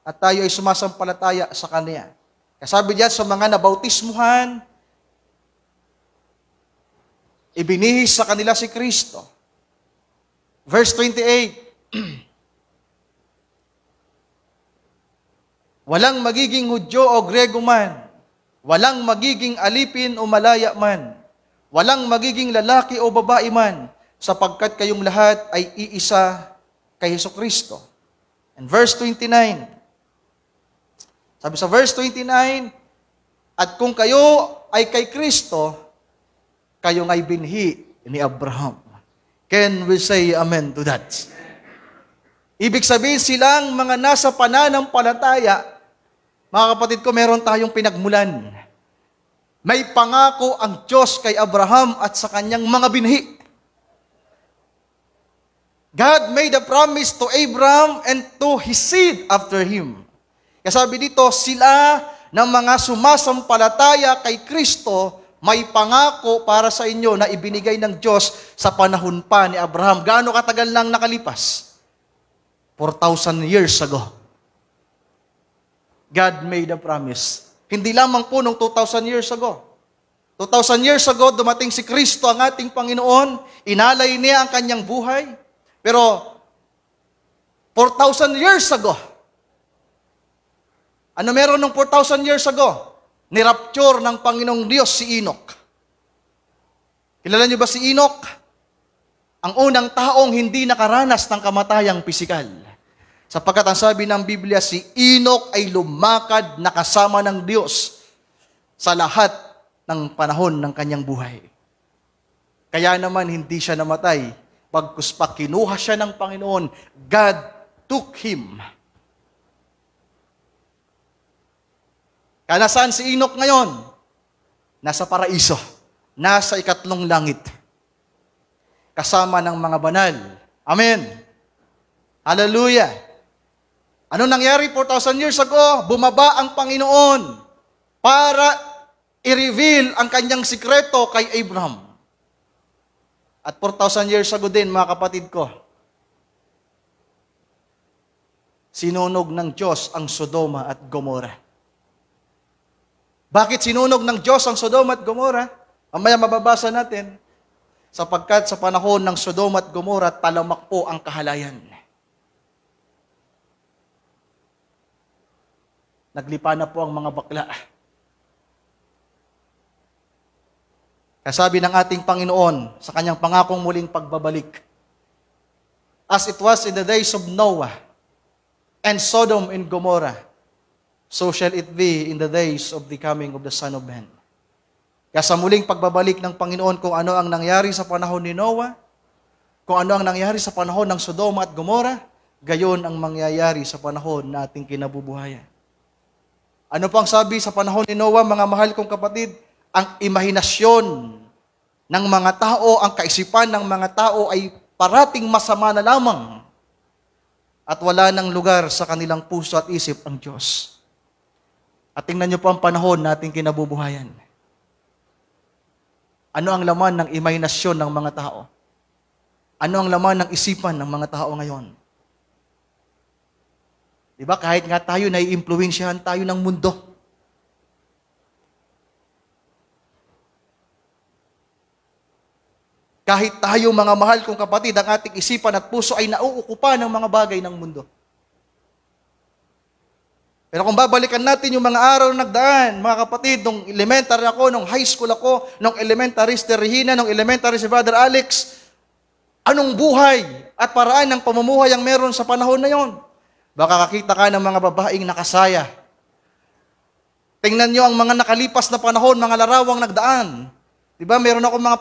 [SPEAKER 1] at tayo ay sumasampalataya sa Kanya. Kasabi diyan sa mga nabautismuhan, ibinihis sa kanila si Kristo. Verse 28, Walang magiging Hudyo o Grego man, walang magiging alipin o malaya man, walang magiging lalaki o babae man, sapagkat kayong lahat ay iisa kay Hesukristo. And verse 29, sabi sa verse 29, At kung kayo ay kay Kristo, kayo ay binhi ni Abraham. Can we say amen to that? Ibig sabihin silang mga nasa pananampalataya, mga kapatid ko, meron tayong pinagmulan. May pangako ang Diyos kay Abraham at sa kanyang mga binhi. God made a promise to Abraham and to his seed after him. Kasabi dito, sila ng mga sumasampalataya kay Kristo, may pangako para sa inyo na ibinigay ng Diyos sa panahon pa ni Abraham. Gaano katagal lang nakalipas? 4,000 years ago. God made a promise. Hindi lamang po nung 2,000 years ago. 2,000 years ago, dumating si Kristo, ang ating Panginoon. Inalay niya ang kanyang buhay. Pero, 4,000 years ago, ano meron nung 4,000 years ago? Nirapture ng Panginoong Diyos si Enoch. Kilala niyo ba si Enoch? Ang unang taong hindi nakaranas ng kamatayang pisikal. Sapagkat ang sabi ng Biblia, si Enoch ay lumakad na kasama ng Diyos sa lahat ng panahon ng kanyang buhay. Kaya naman hindi siya namatay. Pagkus pa kinuha siya ng Panginoon, God took him. Kaya nasaan si Enoch ngayon? Nasa paraiso. Nasa ikatlong langit. Kasama ng mga banal. Amen. Hallelujah. Ano nangyari 4,000 years ago? Bumaba ang Panginoon para i-reveal ang kanyang sikreto kay Abraham. At 4,000 years ago din, mga kapatid ko, sinunog ng Diyos ang Sodoma at Gomora. Bakit sinunog ng Diyos ang Sodoma at Gomora? Mamaya mababasa natin. Sapagkat sa panahon ng Sodoma at Gomora, talamak po ang kahalayan. Naglipa na po ang mga bakla. Kaya sabi ng ating Panginoon sa kanyang pangakong muling pagbabalik, as it was in the days of Noah and Sodom and Gomorrah, so shall it be in the days of the coming of the Son of Man. Kaya sa muling pagbabalik ng Panginoon, kung ano ang nangyari sa panahon ni Noah, kung ano ang nangyari sa panahon ng Sodoma at Gomorrah, gayon ang mangyayari sa panahon na ating kinabubuhayan. Ano pang sabi sa panahon ni Noah, mga mahal kong kapatid? Ang imahinasyon ng mga tao, ang kaisipan ng mga tao ay parating masama na lamang at wala ng lugar sa kanilang puso at isip ang Diyos. At tingnan niyo po ang panahon na ating kinabubuhayan. Ano ang laman ng imahinasyon ng mga tao? Ano ang laman ng isipan ng mga tao ngayon? Diba, kahit nga tayo, nai-impluwensyahan tayo ng mundo. Kahit tayo, mga mahal kong kapatid, ang ating isipan at puso ay nauukupa ng mga bagay ng mundo. Pero kung babalikan natin yung mga araw na nagdaan, mga kapatid, nung elementary ako, nung high school ako, nung elementary si Regina, nung elementary si Brother Alex, anong buhay at paraan ng pamumuhay ang meron sa panahon na yon? Baka kakita ka ng mga babaeng nakasaya. Tingnan nyo ang mga nakalipas na panahon, mga larawang nagdaan. Diba, meron ako mga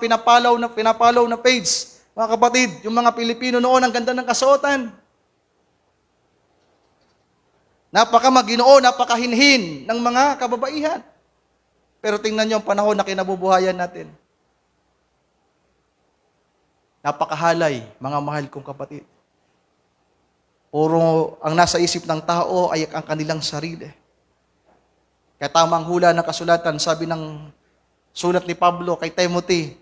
[SPEAKER 1] pinapalaw na page. Mga kapatid, yung mga Pilipino noon, ang ganda ng kasuotan. Napaka-Maginoo, napakahinhin ng mga kababaihan. Pero tingnan nyo ang panahon na kinabubuhayan natin. Napakahalay, mga mahal kong kapatid. Puro ang nasa isip ng tao ay ang kanilang sarili. Kaya tamang hula ng kasulatan, sabi ng sulat ni Pablo kay Timothy,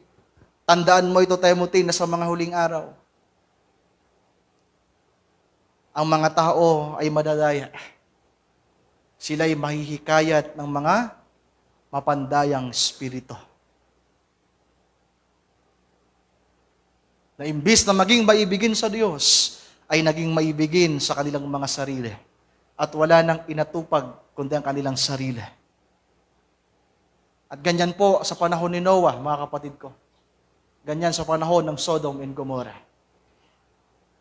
[SPEAKER 1] tandaan mo ito, Timothy, na sa mga huling araw, ang mga tao ay madadaya. Sila'y mahihikayat ng mga mapandayang espiritu. Na imbis na maging maibigin sa Diyos, ay naging maibigin sa kanilang mga sarili. At wala nang inatupag kundi ang kanilang sarili. At ganyan po sa panahon ni Noah, mga kapatid ko. Ganyan sa panahon ng Sodom and Gomorrah.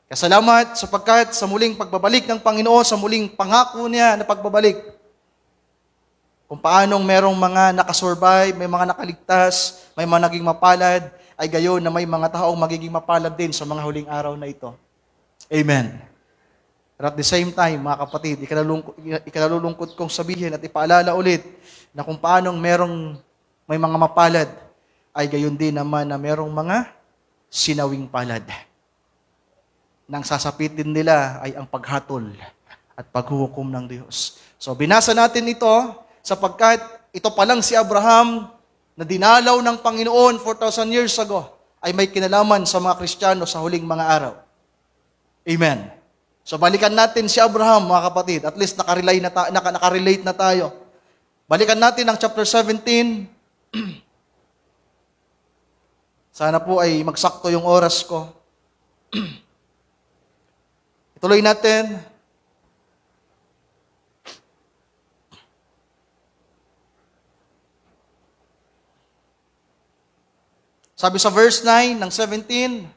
[SPEAKER 1] Kaya salamat sapagkat sa muling pagbabalik ng Panginoon, sa muling pangako niya na pagbabalik, kung paanong merong mga nakasurvive, may mga nakaligtas, may mga naging mapalad, ay gayon na may mga taong magiging mapalad din sa mga huling araw na ito. Amen. But at the same time, mga kapatid, ikinalulungkot kong sabihin at ipaalala ulit na kung paanong may mga mapalad, ay gayon din naman na merong mga sinawing palad. Nang sasapitin nila ay ang paghatol at paghuhukom ng Diyos. So binasa natin ito sapagkat ito pa lang si Abraham na dinalaw ng Panginoon 4,000 years ago ay may kinalaman sa mga Kristiyano sa huling mga araw. Amen. So balikan natin si Abraham, mga kapatid. At least nakarelate na tayo. Balikan natin ang chapter 17. Sana po ay magsakto yung oras ko. Ituloy natin. Sabi sa verse 9 ng 17,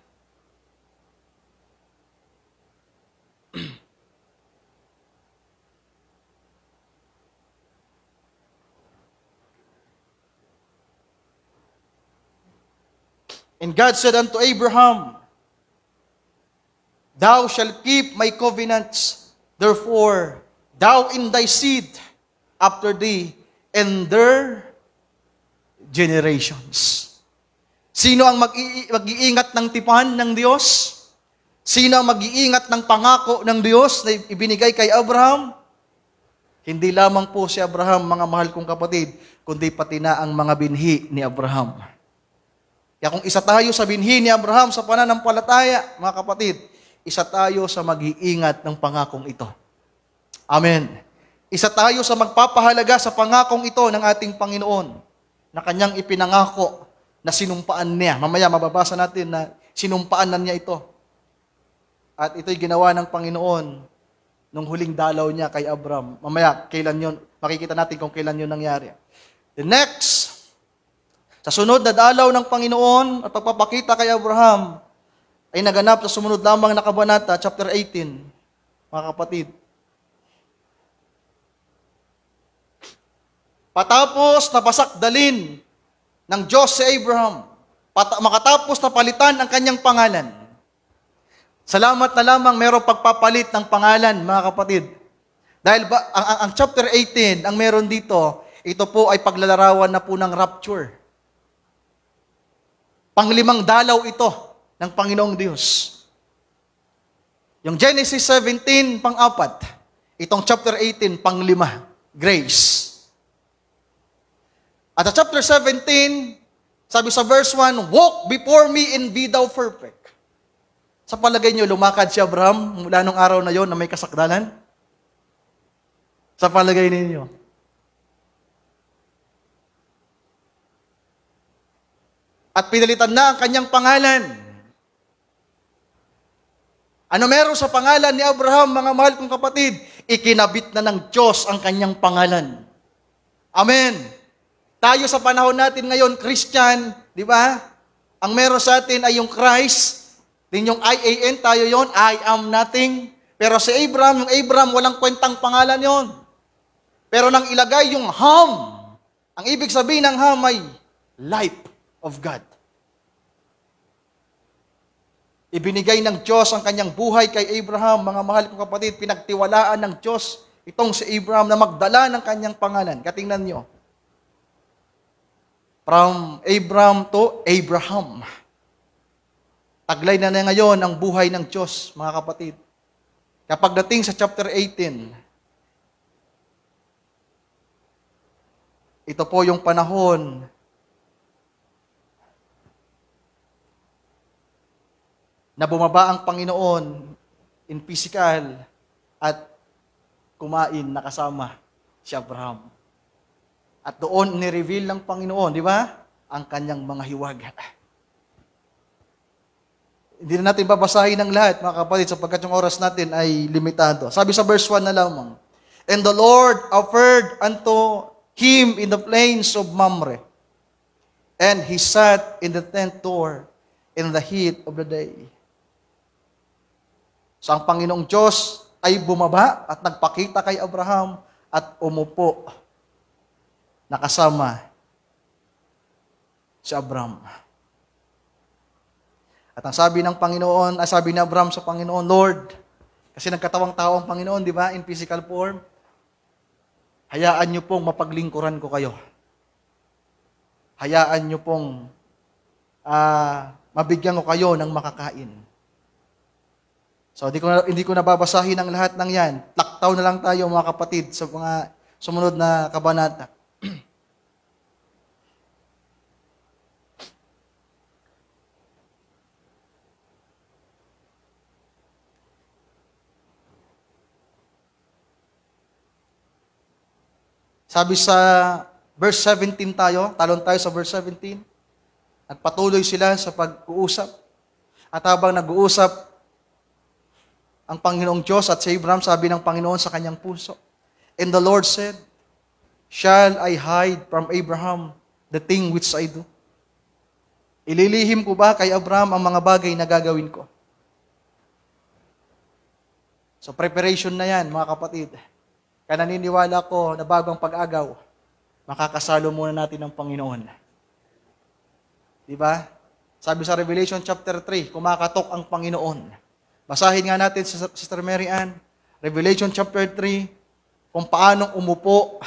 [SPEAKER 1] and God said unto Abraham, Thou shalt keep my covenants, therefore thou in thy seed after thee and their generations. Sino ang mag-iingat ng tipan ng Diyos? Sino ang mag-iingat ng pangako ng Diyos na ibinigay kay Abraham? Hindi lamang po si Abraham, mga mahal kong kapatid, kundi pati na ang mga binhi ni Abraham. Kaya kung isa tayo sa binhi ni Abraham sa pananampalataya, mga kapatid, isa tayo sa mag-iingat ng pangakong ito. Amen. Isa tayo sa magpapahalaga sa pangakong ito ng ating Panginoon na kanyang ipinangako na sinumpaan niya. Mamaya mababasa natin na sinumpaan na niya ito. At ito'y ginawa ng Panginoon nung huling dalaw niya kay Abraham. Mamaya, kailan yun? Makikita natin kung kailan yun nangyari. The next, sa sunod na dalaw ng Panginoon at pagpapakita kay Abraham, ay naganap sa sumunod lamang na kabanata, chapter 18, mga kapatid. Patapos na pasakdalin ng Diyos si Abraham, makatapos na palitan ang kanyang pangalan. Salamat na lamang mayroong pagpapalit ng pangalan, mga kapatid. Dahil ang chapter 18, ang meron dito, ito po ay paglalarawan na po ng rapture. Panglimang dalaw ito ng Panginoong Diyos. Yung Genesis 17, pang-4. Itong chapter 18, pang-5, grace. At sa chapter 17, sabi sa verse 1, walk before me and be thou perfect. Sa palagay niyo, lumakad si Abraham mula nung araw na yon na may kasakdalan? Sa palagay ninyo? At pinalitan na ang kanyang pangalan. Ano meron sa pangalan ni Abraham, mga mahal kong kapatid? Ikinabit na ng Diyos ang kanyang pangalan. Amen. Tayo sa panahon natin ngayon, Christian, di ba? Ang meron sa atin ay yung Christ. Din yung IAN, tayo yon, I am nothing. Pero si Abraham, yung Abraham, walang kwentang pangalan yon. Pero nang ilagay yung Ham, ang ibig sabihin ng Ham ay life of God. Ibinigay ng Diyos ang kanyang buhay kay Abraham, mga mahal kong kapatid, pinagtiwalaan ng Diyos itong si Abraham na magdala ng kanyang pangalan. Katingnan nyo. From Abraham to Abraham. Taglay na ngayon ang buhay ng Diyos, mga kapatid. Kapag dating sa chapter 18, ito po yung panahon na bumaba ang Panginoon in physical at kumain na kasama si Abraham. At doon ni-reveal ng Panginoon, di ba? Ang kanyang mga hiwag. Hindi na natin babasahin ang lahat, mga kapatid, sapagkat yung oras natin ay limitado. Sabi sa verse 1 na lamang, and the Lord offered unto him in the plains of Mamre, and he sat in the tent door in the heat of the day. So ang Panginoong Diyos ay bumaba at nagpakita kay Abraham at umupo nakasama si Abraham. At ang sabi ng Panginoon, sabi ni Abraham sa Panginoon, Lord, kasi nagkatawang tao ang Panginoon, di ba, in physical form, hayaan niyo pong mapaglingkuran ko kayo. Hayaan niyo pong mabigyan ko kayo ng makakain. So, hindi ko nababasahin ang lahat ng yan. Laktaw na lang tayo, mga kapatid, sa mga sumunod na kabanata. Sabi sa verse 17 tayo, talon tayo sa verse 17. At patuloy sila sa pag-uusap. At habang nag-uusap ang Panginoong Diyos at si Abraham, sabi ng Panginoon sa kanyang puso, and the Lord said, shall I hide from Abraham the thing which I do? Ililihim ko ba kay Abraham ang mga bagay na gagawin ko? So preparation na yan, mga kapatid. Kaya naniniwala ko na bago ang pag-agaw, makakasalo muna natin ang Panginoon. Di ba? Sabi sa Revelation chapter 3, kumakatok ang Panginoon. Basahin nga natin sa Sister Mary Ann, Revelation chapter 3, kung paanong umupo,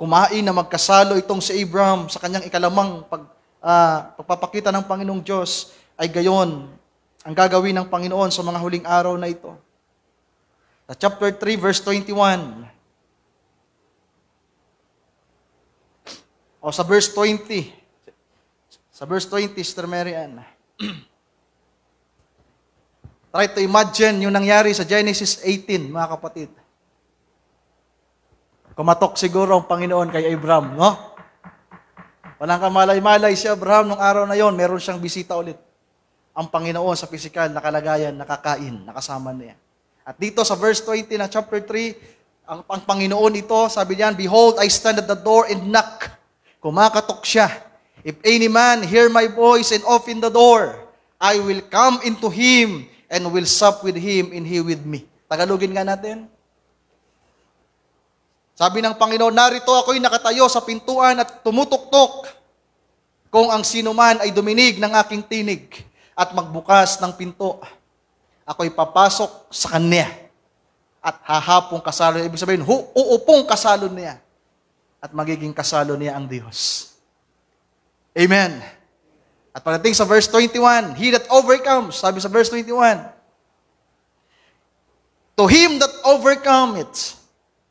[SPEAKER 1] kumain na magkasalo itong si Abraham sa kanyang ikalamang pagpapakita ng Panginoong Diyos, ay gayon ang gagawin ng Panginoon sa mga huling araw na ito. Sa chapter 3, verse 21. O sa verse 20. Sa verse 20, Sister Mary Ann. Try to imagine yung nangyari sa Genesis 18, mga kapatid. Kumatok siguro ang Panginoon kay Abraham, no? Walang kamalay-malay si Abraham nung araw na yon, meron siyang bisita ulit. Ang Panginoon sa pisikal na kalagayan, nakakain, nakasama niya. At dito sa verse 20 ng chapter 3, ang Panginoon ito, sabi niyan, "Behold, I stand at the door and knock." Kumakatok siya. "If any man hear my voice and open the door, I will come into him and will sup with him and he with me." Tagalogin nga natin. Sabi ng Panginoon, "Narito ako'y nakatayo sa pintuan at tumutuktok. Kung ang sino man ay duminig ng aking tinig at magbukas ng pinto, ako'y papasok sa kanya at hahapong kasalo." Ibig sabihin, uupong kasalo niya at magiging kasalo niya ang Diyos. Amen. At pagdating sa verse 21, "He that overcomes," sabi sa verse 21, "To him that overcometh,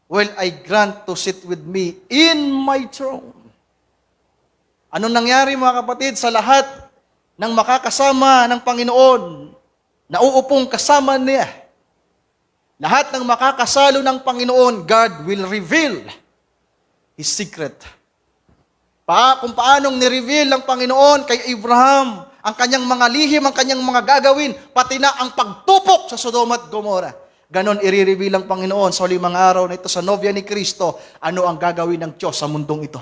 [SPEAKER 1] will I grant to sit with me in my throne." Anong nangyari mga kapatid sa lahat ng makakasama ng Panginoon na uupong kasama niya? Lahat ng makakasalo ng Panginoon, God will reveal His secret. Kung paanong ni-reveal ng Panginoon kay Abraham ang kanyang mga lihim, ang kanyang mga gagawin, pati na ang pagtupok sa Sodoma at Gomora. Ganon i-reveal ng Panginoon sa huling mga araw na ito sa nobya ni Kristo, ano ang gagawin ng Diyos sa mundong ito.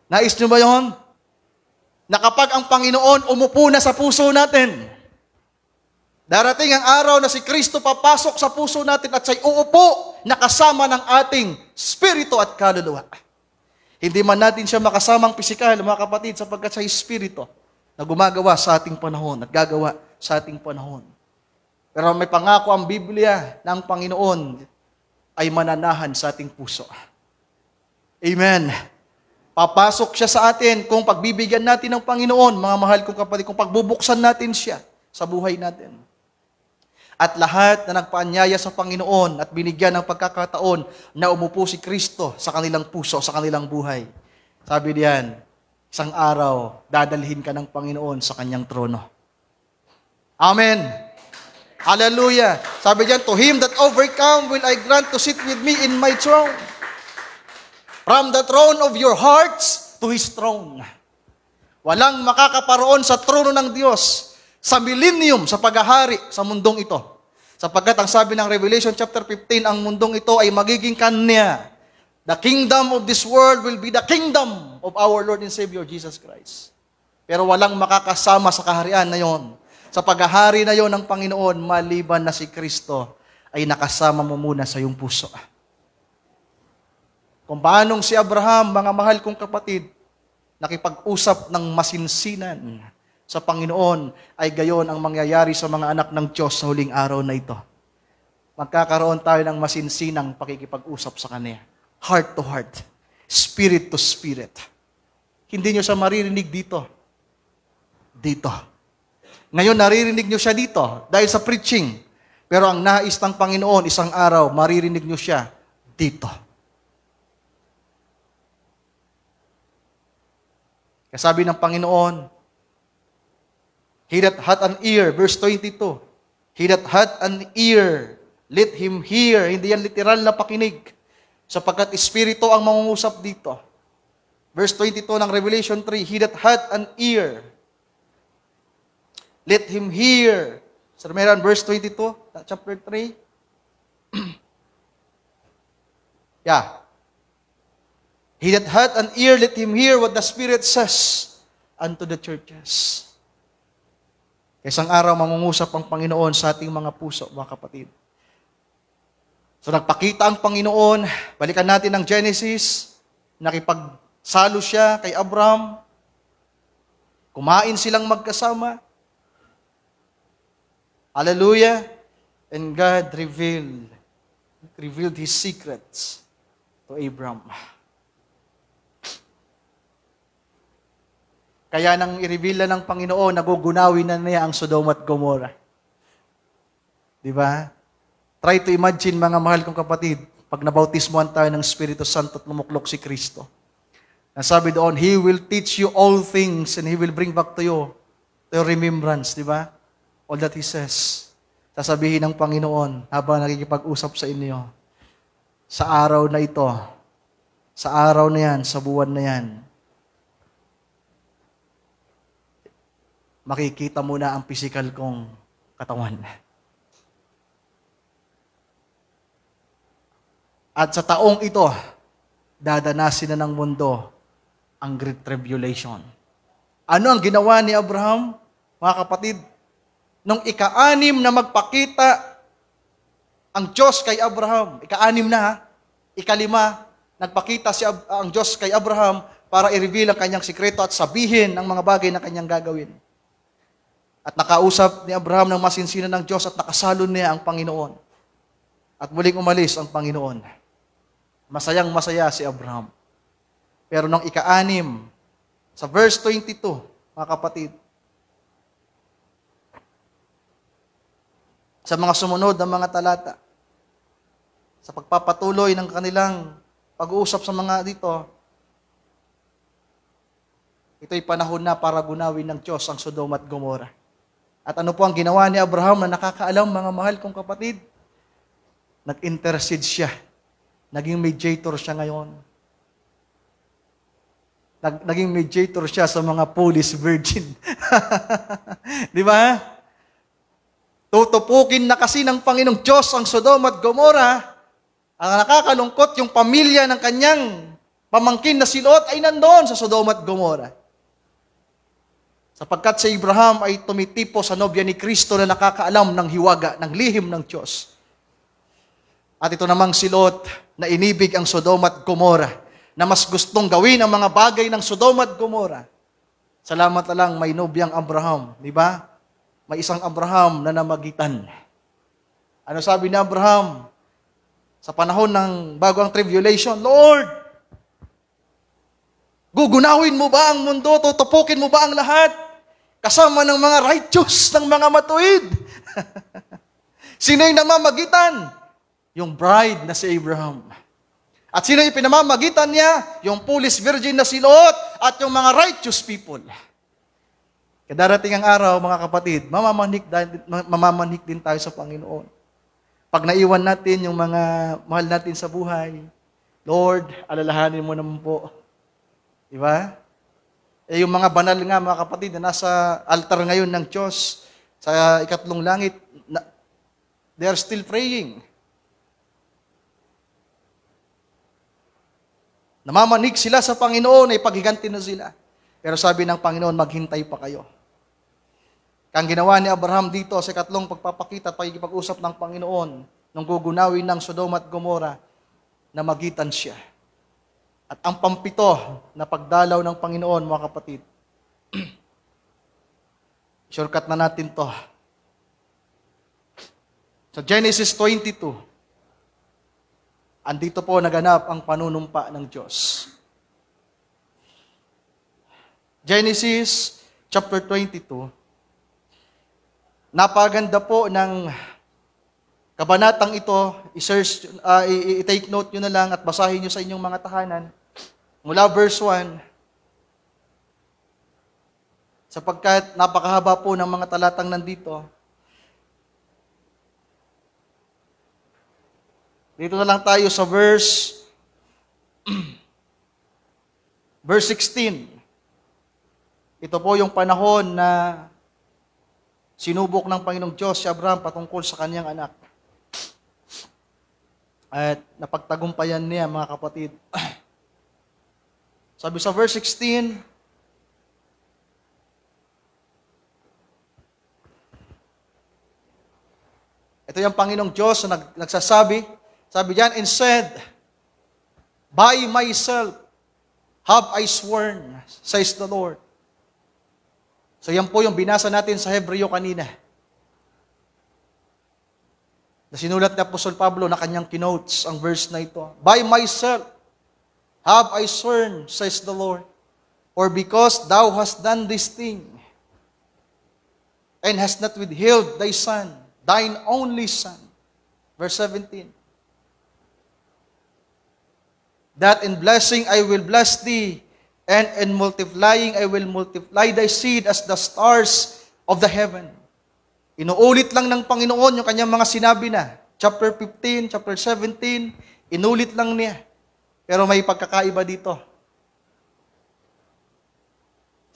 [SPEAKER 1] Nais nyo ba yun? Na kapag ang Panginoon umupo na sa puso natin, darating ang araw na si Kristo papasok sa puso natin at siya'y uupo na kasama ng ating spirito at kaluluwa. Hindi man natin siya makasamang pisikal, mga kapatid, sapagkat siya'y spirito na gumagawa sa ating panahon at gagawa sa ating panahon. Pero may pangako ang Biblia na ang Panginoon ay mananahan sa ating puso. Amen. Papasok siya sa atin kung pagbibigyan natin ng Panginoon, mga mahal kong kapatid, kung pagbubuksan natin siya sa buhay natin. At lahat na nagpaanyaya sa Panginoon at binigyan ng pagkakataon na umupo si Kristo sa kanilang puso, sa kanilang buhay. Sabi diyan, isang araw, dadalhin ka ng Panginoon sa kanyang trono. Amen. Hallelujah. Sabi diyan, "To him that overcome will I grant to sit with me in my throne. From the throne of your hearts to His throne." Walang makakaparoon sa trono ng Diyos sa millennium, sa paghahari sa mundong ito. Sapagkat ang sabi ng Revelation chapter 15, ang mundong ito ay magiging kanya. The kingdom of this world will be the kingdom of our Lord and Savior Jesus Christ. Pero walang makakasama sa kaharian na yon, sa paghahari na yon ng Panginoon, maliban na si Kristo ay nakasama mo muna sa iyong puso. Kung paanong si Abraham, mga mahal kong kapatid, nakipag-usap ng masinsinan sa Panginoon, ay gayon ang mangyayari sa mga anak ng Diyos sa huling araw na ito. Magkakaroon tayo ng masinsinang pakikipag-usap sa Kanya. Heart to heart. Spirit to spirit. Hindi nyo siya maririnig dito. Dito. Ngayon, naririnig nyo siya dito dahil sa preaching. Pero ang nais ng Panginoon, isang araw, maririnig nyo siya dito. Sabi ng Panginoon, "He that hath an ear," verse 22, "He that hath an ear, let him hear." Hindi yan literal na pakinig, sapagkat Espiritu ang mangungusap dito. Verse 22 ng Revelation 3, "He that hath an ear, let him hear." Sir Meron, verse 22, chapter 3. Yeah. "He that hath an ear, let him hear what the Spirit says unto the churches." Isang araw, mangungusap ang Panginoon sa ating mga puso, mga kapatid. So nagpakita ang Panginoon, balikan natin ang Genesis, nakipagsalo siya kay Abraham, kumain silang magkasama. Hallelujah. And God revealed His secrets to Abraham. Kaya nang i-reveal na ng Panginoon, nagugunawin na niya ang Sodoma at Gomora. Di ba? Try to imagine, mga mahal kong kapatid, pag nabautismuhan tayo ng Espiritu Santo at lumuklok si Kristo. Nasabi doon, He will teach you all things and He will bring back to you to your remembrance. Di ba? All that He says. Sasabihin ng Panginoon habang nakikipag-usap sa inyo, sa araw na ito, sa araw na yan, sa buwan na yan, makikita mo na ang physical kong katawan. At sa taong ito, dadanasin na ng mundo ang Great Tribulation. Ano ang ginawa ni Abraham, mga kapatid? Nung ika-anim na magpakita ang Diyos kay Abraham, ika-anim na ha, ika-lima, nagpakita ang Diyos kay Abraham para i-reveal ang kanyang sikreto at sabihin ang mga bagay na kanyang gagawin. At nakausap ni Abraham ng masinsinan ng Diyos at nakasalon niya ang Panginoon. At muling umalis ang Panginoon. Masayang masaya si Abraham. Pero nung ika-anim, sa verse 22, mga kapatid, sa mga sumunod na mga talata, sa pagpapatuloy ng kanilang pag-uusap sa mga dito, ito'y panahon na para gunawin ng Diyos ang Sodoma at Gomora. At ano po ang ginawa ni Abraham na nakakaalam, mga mahal kong kapatid? Nag-intercede siya. Naging mediator siya ngayon. Naging mediator siya sa mga foolish virgin. Di ba? Tutupukin na kasi ng Panginoong Diyos ang Sodoma at Gomora. Ang nakakalungkot, yung pamilya ng kanyang pamangkin na si Lot ay nandoon sa Sodoma at Gomora. Sapagkat si Abraham ay tumitipo sa nobya ni Kristo na nakakaalam ng hiwaga, ng lihim ng Diyos. At ito namang si Lot na inibig ang Sodoma at Gomora, na mas gustong gawin ang mga bagay ng Sodoma at Gomora. Salamat na lang may nobyang Abraham, di ba? May isang Abraham na namagitan. Ano sabi ni Abraham? Sa panahon ng bago ang tribulation, Lord, gugunawin mo ba ang mundo? Tutupukin mo ba ang lahat? Kasama ng mga righteous, ng mga matuwid. Sino yung namamagitan? Yung bride na si Abraham. At sino yung pinamamagitan niya? Yung foolish virgin na si Lot at yung mga righteous people. Kadarating ang araw, mga kapatid, mamamanhik din tayo sa Panginoon. Pag naiwan natin yung mga mahal natin sa buhay, Lord, alalahanin mo naman po. Di ba? Eh yung mga banal nga, mga kapatid, na nasa altar ngayon ng Diyos, sa ikatlong langit, they are still praying. Namamanig sila sa Panginoon, ay paghiganti na sila. Pero sabi ng Panginoon, maghintay pa kayo. Kang ginawa ni Abraham dito sa ikatlong pagpapakita at pagkikipag-usap ng Panginoon, nung gugunawin ng Sodoma at Gomora, na magitan siya. At ang pampito na pagdalaw ng Panginoon, mga kapatid, shortcut na natin to. Sa Genesis 22, andito po naganap ang panunumpa ng Diyos. Genesis chapter 22. Napaganda po ng kabanatang ito. I-search, i-take note nyo na lang at basahin nyo sa inyong mga tahanan. Mula verse 1. Sapagkat napakahaba po ng mga talatang nandito. Dito na lang tayo sa verse 16. Ito po yung panahon na sinubok ng Panginoong Diyos si Abraham patungkol sa kanyang anak. At napagtagumpayan niya, mga kapatid. Sabi sa verse 16, ito yung Panginoong Diyos na nagsasabi, sabi diyan, and said, by myself have I sworn, says the Lord. So yan po yung binasa natin sa Hebreo kanina. Na sinulat ni Apostol Pablo na kanyang kinotes ang verse na ito. By myself have I sworn, says the Lord, or because thou hast done this thing, and hast not withheld thy son, thine only son. Verse 17. That in blessing I will bless thee, and in multiplying I will multiply thy seed as the stars of the heaven. Inuulit lang ng Panginoon yung kanyang mga sinabi na. Chapter 15, chapter 17, inulit lang niya. Pero may pagkakaiba dito.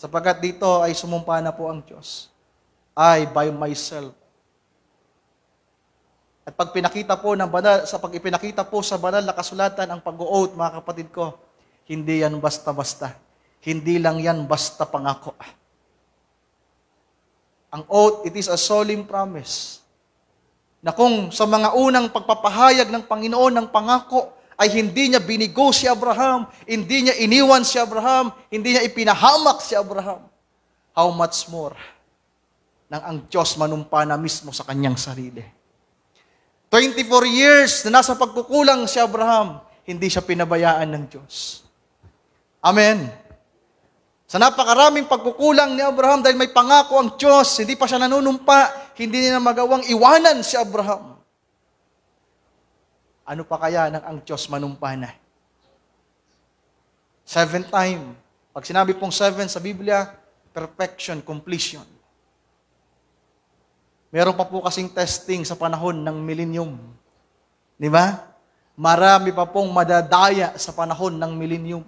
[SPEAKER 1] Sapagkat dito ay sumumpa na po ang Diyos. I by myself At pag pinakita po ng banal, sa pag ipinakita po sa banal na kasulatan ang pag-oath, mga kapatid ko, hindi yan basta-basta. Hindi lang yan basta pangako. Ang oath, it is a solemn promise. Na kung sa mga unang pagpapahayag ng Panginoon ng pangako, ay hindi niya binigo si Abraham, hindi niya iniwan si Abraham, hindi niya ipinahamak si Abraham. How much more nang ang Diyos manumpa na mismo sa kanyang sarili. 24 years na nasa pagkukulang si Abraham, hindi siya pinabayaan ng Diyos. Amen. Sa napakaraming pagkukulang ni Abraham dahil may pangako ang Diyos, hindi pa siya nanunumpa, hindi niya magawang iwanan si Abraham. Ano pa kaya nang ang Diyos manumpa na? 7 time. Pag sinabi pong 7 sa Biblia, perfection, completion. Meron pa po kasing testing sa panahon ng millennium. Di ba? Marami pa pong madadaya sa panahon ng millennium.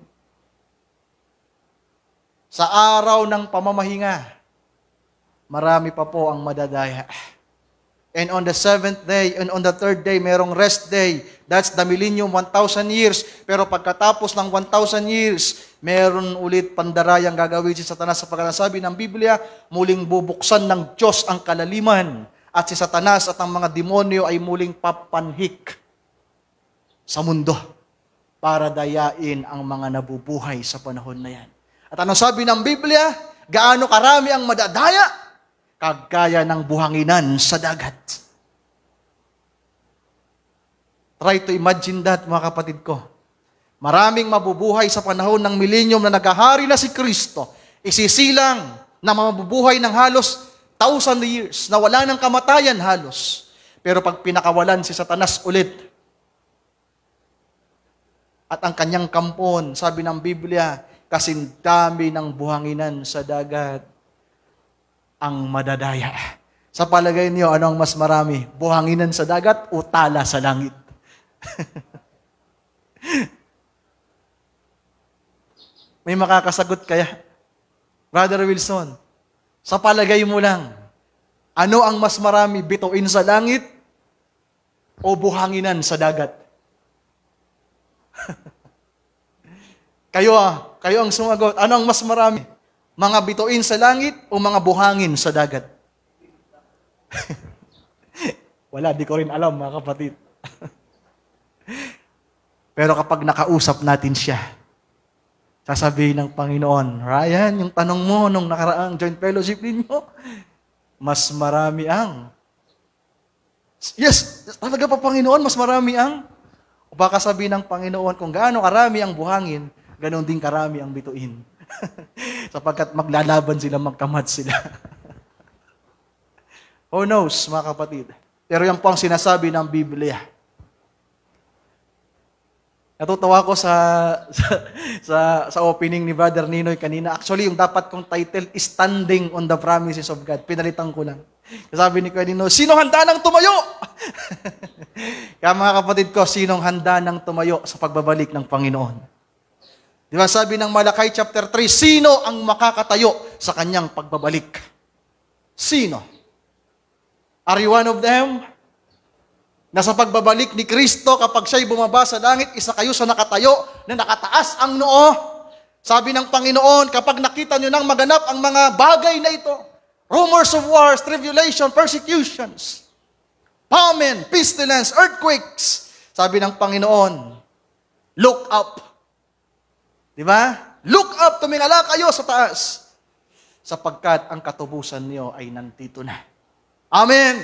[SPEAKER 1] Sa araw ng pamamahinga, marami pa po ang madadaya. And on the 7th day, and on the 3rd day, merong rest day. That's the millennium, 1,000 years. Pero pagkatapos ng 1,000 years, meron ulit pandarayang gagawin si Satanas sapagkat sabi ng Biblia, muling bubuksan ng Diyos ang kalaliman at si Satanas at ang mga demonyo ay muling papanhik sa mundo para dayain ang mga nabubuhay sa panahon na yan. At ano sabi ng Biblia? Gaano karami ang madadaya? Kagaya ng buhanginan sa dagat. Try to imagine that, mga kapatid ko. Maraming mabubuhay sa panahon ng millennium na naghahari na si Kristo. Isisilang na mabubuhay ng halos 1,000 years, na wala ng kamatayan halos. Pero pag pinakawalan si Satanas ulit, at ang kanyang kampon, sabi ng Biblia, kasindami ng buhanginan sa dagat ang madadaya. Sa palagay niyo, ano ang mas marami? Buhanginan sa dagat o tala sa langit? May makakasagot kaya? Brother Wilson, sa palagay mo lang, ano ang mas marami? Bituin sa langit o buhanginan sa dagat? Kayo ang sumagot. Ano ang mas marami? Mga bituin sa langit o mga buhangin sa dagat? Wala, di ko rin alam, mga kapatid. Pero kapag nakausap natin siya, sasabihin ng Panginoon, Ryan, yung tanong mo nung nakaraang joint fellowship ninyo, mas marami ang... Yes, talaga pa Panginoon, mas marami ang... O baka sabihin ng Panginoon, kung gaano karami ang buhangin, ganon din karami ang bituin. Sapagkat maglalaban sila, magkamat sila. Who knows, mga kapatid? Pero yan po ang sinasabi ng Biblia. Natutuwa ko sa opening ni Brother Ninoy kanina. Actually, yung dapat kong title is Standing on the Promises of God. Pinalitan ko lang. Sabi ni Kuya Ninoy, sino handa nang tumayo? Kaya mga kapatid ko, sinong handa nang tumayo sa pagbabalik ng Panginoon? Di ba sabi ng Malakay chapter 3, sino ang makakatayo sa kanyang pagbabalik? Sino? Are you one of them? Na sa pagbabalik ni Kristo, kapag siya'y bumaba sa langit, isa kayo sa nakatayo na nakataas ang noo. Sabi ng Panginoon, kapag nakita nyo nang maganap ang mga bagay na ito, rumors of wars, tribulation, persecutions, famine, pestilence, earthquakes, sabi ng Panginoon, look up. Di ba? Look up, tumingala kayo sa taas. Sapagkat ang katubusan niyo ay nandito na. Amen!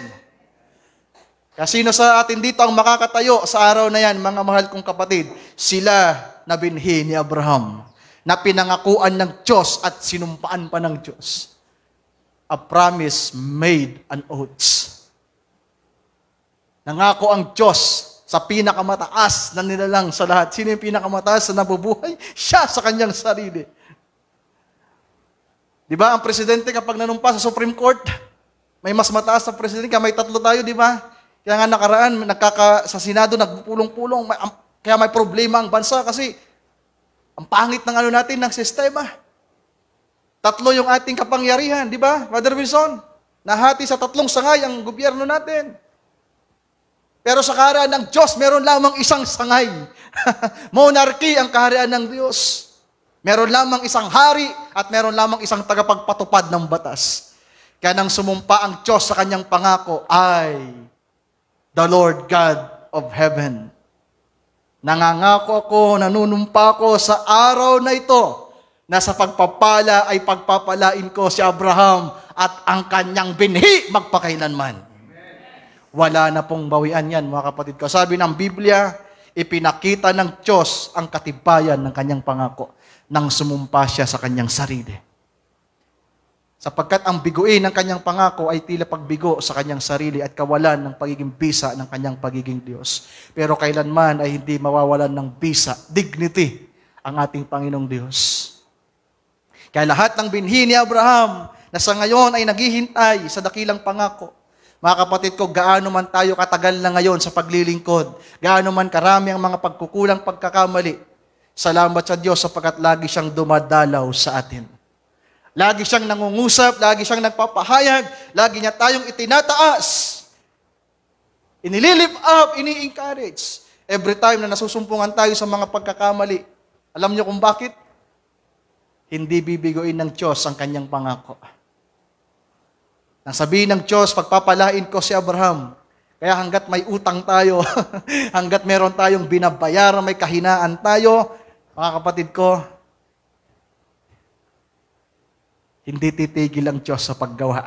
[SPEAKER 1] Kasi sino sa atin dito ang makakatayo sa araw na yan, mga mahal kong kapatid? Sila na binhi ni Abraham, na pinangakuan ng Diyos at sinumpaan pa ng Diyos. A promise made an oath. Nangako ang Diyos sa pinakamataas na nilalang sa lahat. Sino yung pinakamataas na nabubuhay? Siya sa kanyang sarili. Di ba, ang presidente kapag nanumpa sa Supreme Court, may mas mataas na presidente, kaya may 3 tayo, di ba? Kaya nga nakaraan, sa Senado, nagpupulong-pulong, kaya may problema ang bansa kasi ang pangit ng natin, ng sistema. 3 yung ating kapangyarihan, di ba, Brother Wilson? Nahati sa 3 sangay ang gobyerno natin. Pero sa kaharian ng Diyos, meron lamang isang sangay. Monarchy ang kaharian ng Diyos. Meron lamang isang hari at meron lamang isang tagapagpatupad ng batas. Kaya nang sumumpa ang Diyos sa kanyang pangako, ay the Lord God of heaven. Nangangako ako, nanunumpa ko sa araw na ito, na sa pagpapala ay pagpapalain ko si Abraham at ang kanyang binhi magpakailanman. Wala na pong bawian yan, mga kapatid ko. Sabi ng Biblia, ipinakita ng Diyos ang katibayan ng kanyang pangako nang sumumpa siya sa kanyang sarili. Sapagkat ang biguin ng kanyang pangako ay tila pagbigo sa kanyang sarili at kawalan ng pagiging bisa ng kanyang pagiging Diyos. Pero kailanman ay hindi mawawalan ng bisa, dignity, ang ating Panginoong Diyos. Kaya lahat ng binhi ni Abraham na sa ngayon ay naghihintay sa dakilang pangako. Mga kapatid ko, gaano man tayo katagal na ngayon sa paglilingkod, gaano man karami ang mga pagkukulang pagkakamali, salamat sa Diyos sapagkat lagi siyang dumadalaw sa atin. Lagi siyang nangungusap, lagi siyang nagpapahayag, lagi niya tayong itinataas. Inililift up, ini-encourage. Every time na nasusumpungan tayo sa mga pagkakamali, alam niyo kung bakit? Hindi bibiguin ng Diyos ang kanyang pangako. Nang sabihin ng Diyos, pagpapalain ko si Abraham. Kaya hanggat may utang tayo, hanggat meron tayong binabayaran, may kahinaan tayo, mga kapatid ko, hindi titigil ang Diyos sa paggawa.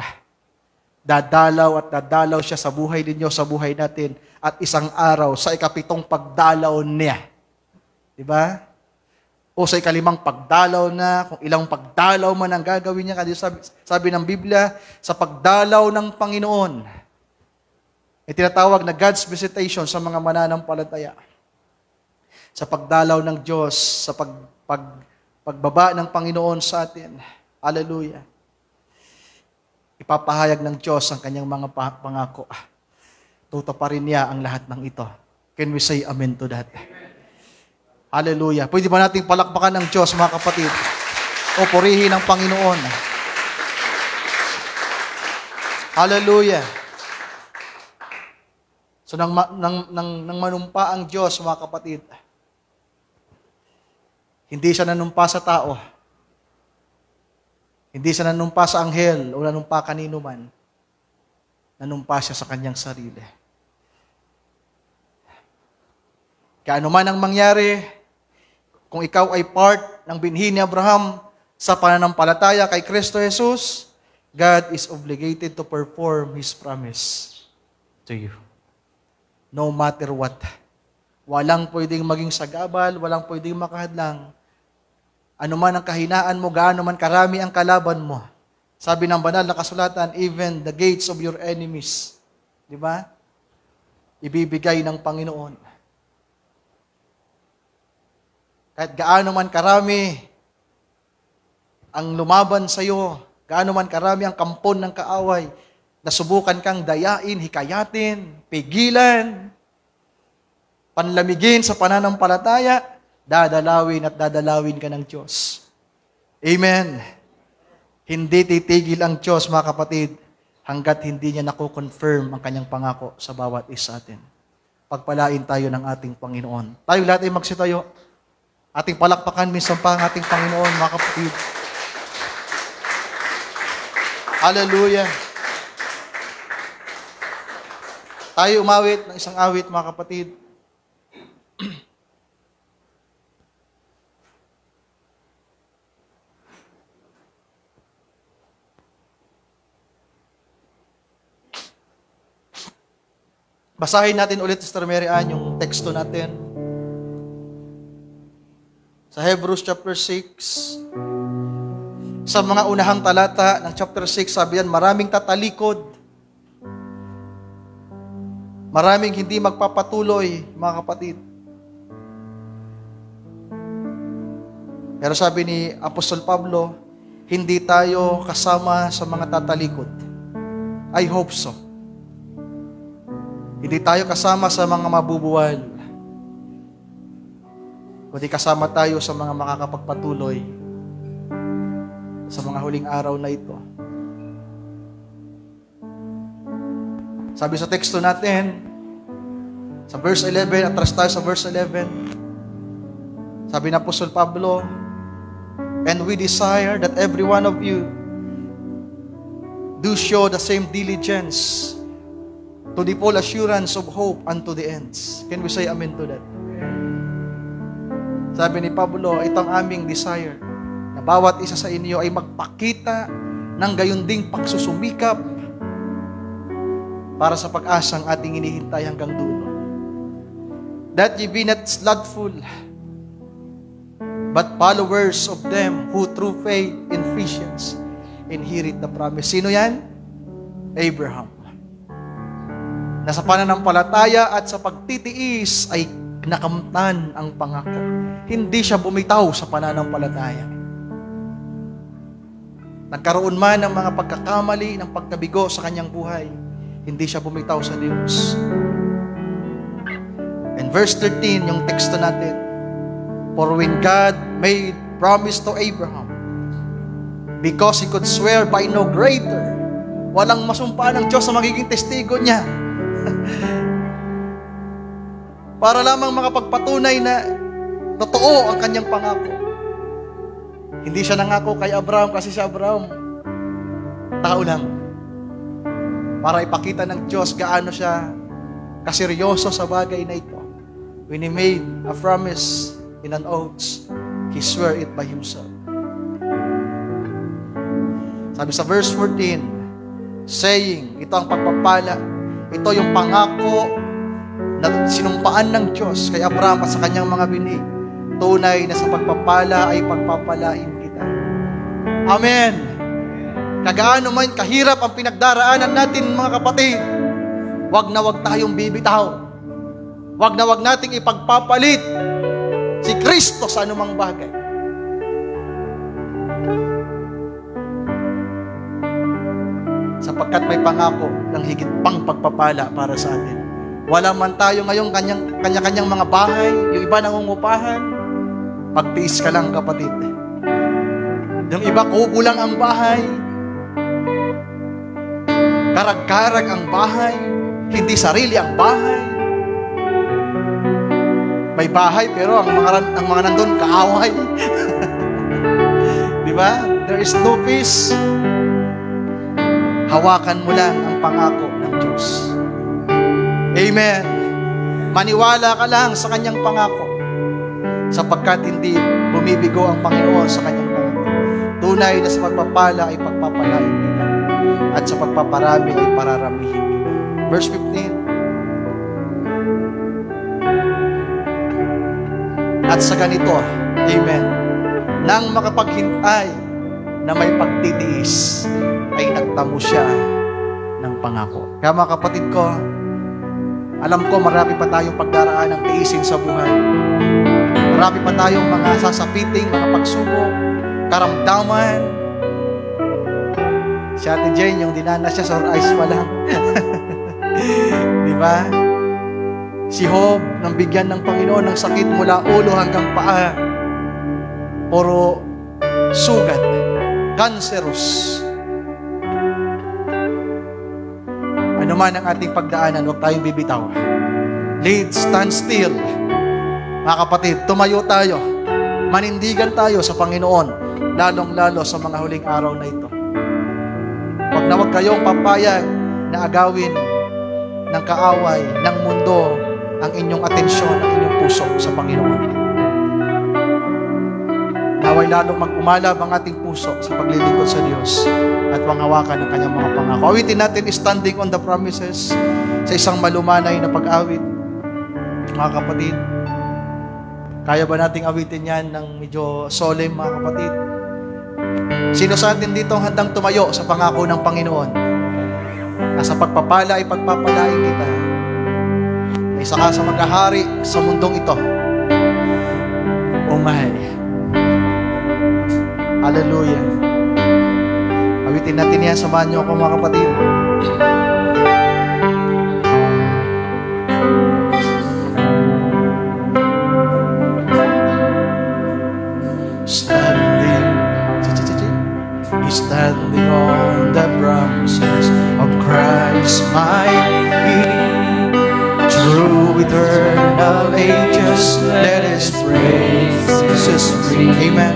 [SPEAKER 1] Dadalaw at dadalaw siya sa buhay ninyo, sa buhay natin, at isang araw, sa ikapitong pagdalaw niya. Diba? O sa ikalimang pagdalaw na, kung ilang pagdalaw man ang gagawin niya, kasi sabi ng Biblia, sa pagdalaw ng Panginoon, may tinatawag na God's visitation sa mga mananampalataya. Sa pagdalaw ng Diyos, sa pagbaba ng Panginoon sa atin. Hallelujah. Ipapahayag ng Diyos ang kanyang mga pangako. Tutuparin niya ang lahat ng ito. Can we say amen to that? Hallelujah. Pwede ba nating palakpakan ng Diyos, mga kapatid? O purihin ang Panginoon. Hallelujah. So, nang manumpa ang Diyos, mga kapatid, hindi siya nanumpa sa tao. Hindi siya nanumpa sa anghel o nanumpa kanino man. Nanumpa siya sa kanyang sarili. Kaya ano man ang mangyari, kung ikaw ay part ng binhi ni Abraham sa pananampalataya kay Kristo Jesus, God is obligated to perform His promise to you. No matter what. Walang pwedeng maging sagabal, walang pwedeng makahadlang. Ano man ang kahinaan mo, gaano man karami ang kalaban mo. Sabi ng banal na kasulatan, even the gates of your enemies. Di ba? Ibibigay ng Panginoon. Kahit gaano man karami ang lumaban sa iyo, gaano man karami ang kampon ng kaaway, nasubukan kang dayain, hikayatin, pigilan, panlamigin sa pananampalataya, dadalawin at dadalawin ka ng Diyos. Amen. Hindi titigil ang Diyos, mga kapatid, hanggat hindi niya nakukonfirm ang kanyang pangako sa bawat isa atin. Pagpalain tayo ng ating Panginoon. Tayo lahat ay magsitayo. Ating palakpakan minsan pa ang ating Panginoon, mga kapatid. Hallelujah. Tayo umawit ng isang awit, mga kapatid. Basahin natin ulit, Sister Mary Ann, yung teksto natin. Sa Hebrews chapter 6, sa mga unahang talata ng chapter 6, sabi yan, maraming tatalikod. Maraming hindi magpapatuloy, mga kapatid. Pero sabi ni Apostol Pablo, hindi tayo kasama sa mga tatalikod. I hope so. Hindi tayo kasama sa mga mabubuwal. Kundi kasama tayo sa mga makakapagpatuloy sa mga huling araw na ito. Sabi sa teksto natin, Sa verse 11, atras tayo sa verse 11. Sabi na Apostol Pablo, and we desire that every one of you do show the same diligence to the full assurance of hope unto the ends. Can we say amen to that? Sabi ni Pablo, itong aming desire, na bawat isa sa inyo ay magpakita ng gayon ding pagsusumikap para sa pag-asang ating hinihintay hanggang dulo. That ye be not slothful, but followers of them who through faith and patience inherit the promise. Sino yan? Abraham. Na sa pananampalataya at sa pagtitiis ay nakamtan ang pangako. Hindi siya bumitaw sa pananampalataya. Nagkaroon man ng mga pagkakamali, ng pagkabigo sa kanyang buhay, hindi siya bumitaw sa Diyos. And verse 13, yung teksto natin, for when God made promise to Abraham, because he could swear by no greater, walang masumpa ng Diyos sa magiging testigo niya. Para lamang makapagpatunay na totoo ang kanyang pangako. Hindi siya nangako kay Abraham kasi si Abraham tao lang. Para ipakita ng Diyos gaano siya kaseryoso sa bagay na ito. When he made a promise in an oath, he swore it by himself. Sabi sa verse 14, saying, ito ang pagpapala, ito yung pangako na sinumpaan ng Diyos kay Abraham at sa kanyang mga binig. Tunay na sa pagpapala ay pagpapalain kita. Amen. Kagaano man kahirap ang pinagdaraanan natin, mga kapatid, wag na wag tayong bibitaw. Wag na wag nating ipagpapalit si Kristo sa anumang bagay. Sapagkat may pangako ng higit pang pagpapala para sa atin. Wala man tayo ngayong kanya-kanyang mga bahay, yung iba nangungupahan, pagtiis ka lang, kapatid. Yung iba kubo lang ang bahay, karag-karag ang bahay, hindi sarili ang bahay. May bahay pero ang mga nandun kaaway. Di ba? There is no peace. Hawakan mo lang ang pangako ng Diyos. Amen. Maniwala ka lang sa kanyang pangako, sapagkat hindi bumibigo ang Panginoon sa kanyang pangako. Tunay na sa pagpapala ay pagpapalain kita, at sa pagpaparami ay pararamihin kita. Verse 15. At sa ganito, amen, nang makapaghintay na may pagtitiis, ay nagtamo siya ng pangako. Kaya mga kapatid ko, alam ko marami pa tayong pagdaraan ng tiisin sa buhay. Marami pa tayong mga sasapiting, mga pagsubok, karamdaman. Si Ate Jane, yung dinanas siya sa ice pa lang. Di ba? Si Job, nang bigyan ng Panginoon ng sakit mula ulo hanggang paa, puro sugat, cancerous. Ano man ang ating pagdaanan, huwag tayong bibitaw. Lead, stand still. Mga kapatid, tumayo tayo. Manindigan tayo sa Panginoon, lalong-lalo sa mga huling araw na ito. Huwag na huwag kayong papayag na agawin ng kaaway, ng mundo, ang inyong atensyon, ang inyong puso sa Panginoon. Naway lalong mag-umalab ang ating puso sa paglilingkod sa Diyos at manghawakan ng kanyang mga pangako. Awitin natin, Standing on the Promises, sa isang malumanay na pag-awit. Mga kapatid, kaya ba nating awitin yan ng medyo solemn, mga kapatid? Sino sa atin dito ang handang tumayo sa pangako ng Panginoon? Na sa pagpapala ay pagpapalain kita. Na isa ka sa maghahari sa mundong ito. Umay. Hallelujah. Awitin natin yan. Samahan niyo ako, mga kapatid. Standing on the promises of Christ, my King, true eternal. Amen.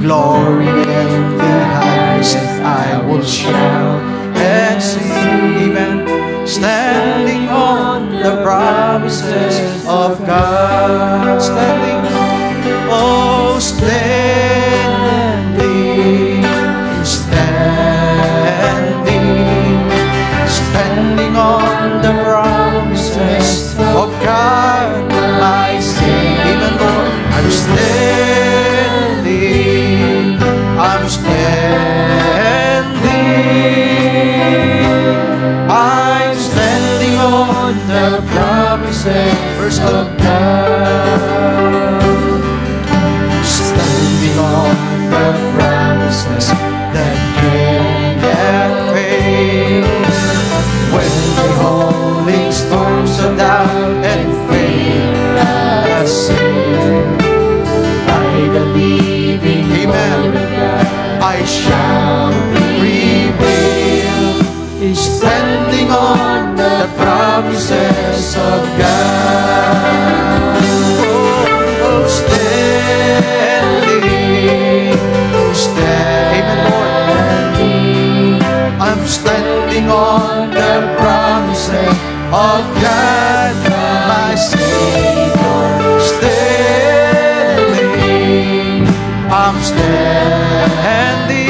[SPEAKER 1] Glory in the highest, I will shout and sing. Amen. Standing on the promises of God. Standing, oh, standing, standing on the promises of God, my Savior. Amen, Lord. I'm standing, I'm standing on the promises of God. Standing on the promises that cannot fail. When the rolling storms of doubt and fear assail, by the living word of God, I shall prevail. Standing on the promises of God. Oh, standing, Amen, Lord. I'm standing on the promises of God, my Savior. Standing, I'm standing,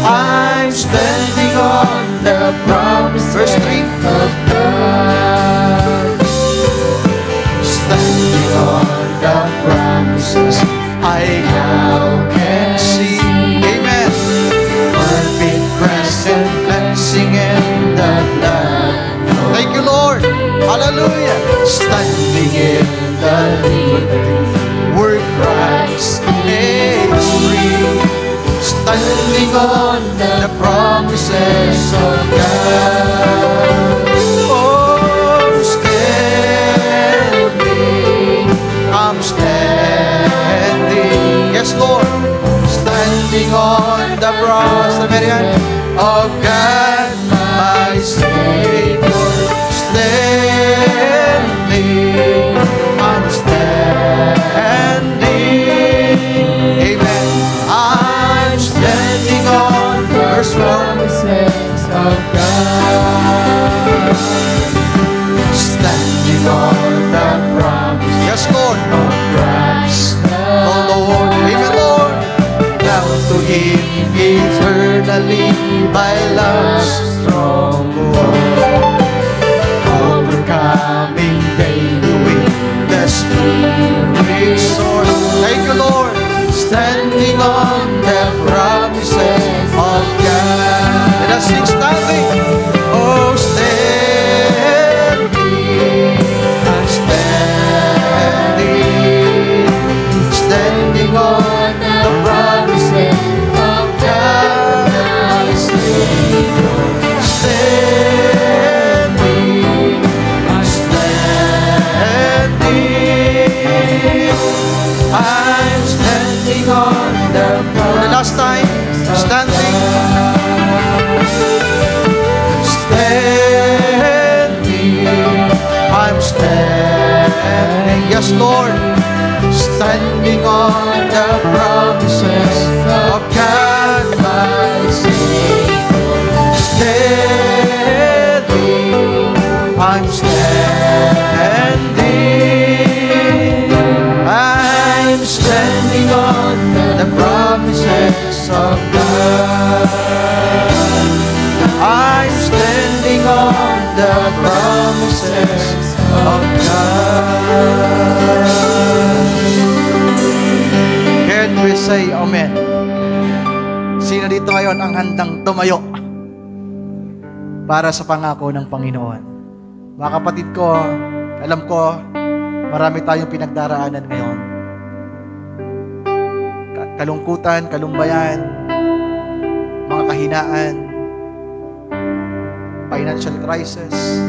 [SPEAKER 1] I'm standing on the promises. Verse 3 of God. Standing on the promises I now can see. Amen. Perfect present blessing in the blood. Thank you, Lord. Hallelujah. Standing in the liberty where Christ makes free. Standing on the promises of God. Oh, standing, I'm standing. Yes, Lord. Standing on the promises of God, my Savior. Standing, I'm standing. Amen. I'm standing on the promises of God. Standing on the promises. Yes, Lord. Of Christ, the Lord. Amen, Lord. Now to Him eternally by love's stronghold, overcoming daily with the Spirit's sword. Thank you, Lord. Standing on the promises of God. Let us sing standing. Oh, standing, I'm standing, standing on the promises of God, my Savior. Standing, I'm standing, I'm standing on the promises. The last time, standing, standing, I'm standing. Yes, Lord. Standing on the promises of God, my Savior. Standing, I'm standing, I'm standing on the promises of God. I'm standing on the promises of God. Can we say amen? Sino dito ngayon ang handang tumayo para sa pangako ng Panginoon? Mga kapatid ko, alam ko, marami tayong pinagdaraanan ngayon. Kalungkutan, kalumbayan, mga kahinaan, financial crisis,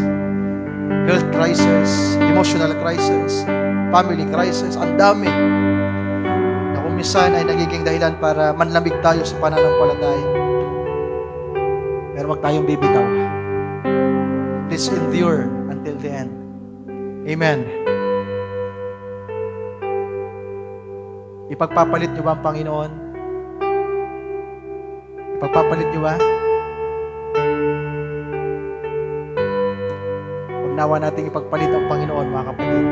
[SPEAKER 1] health crisis, emotional crisis, family crisis, ang dami na kung minsan ay nagiging dahilan para manlamig tayo sa pananampalataya. Pero wag tayong bibitaw. Please endure until the end. Amen. Ipagpapalit niyo ba ang Panginoon? Ipagpapalit niyo ba? Huwag nawa nating ipagpalit ang Panginoon, mga kapatid.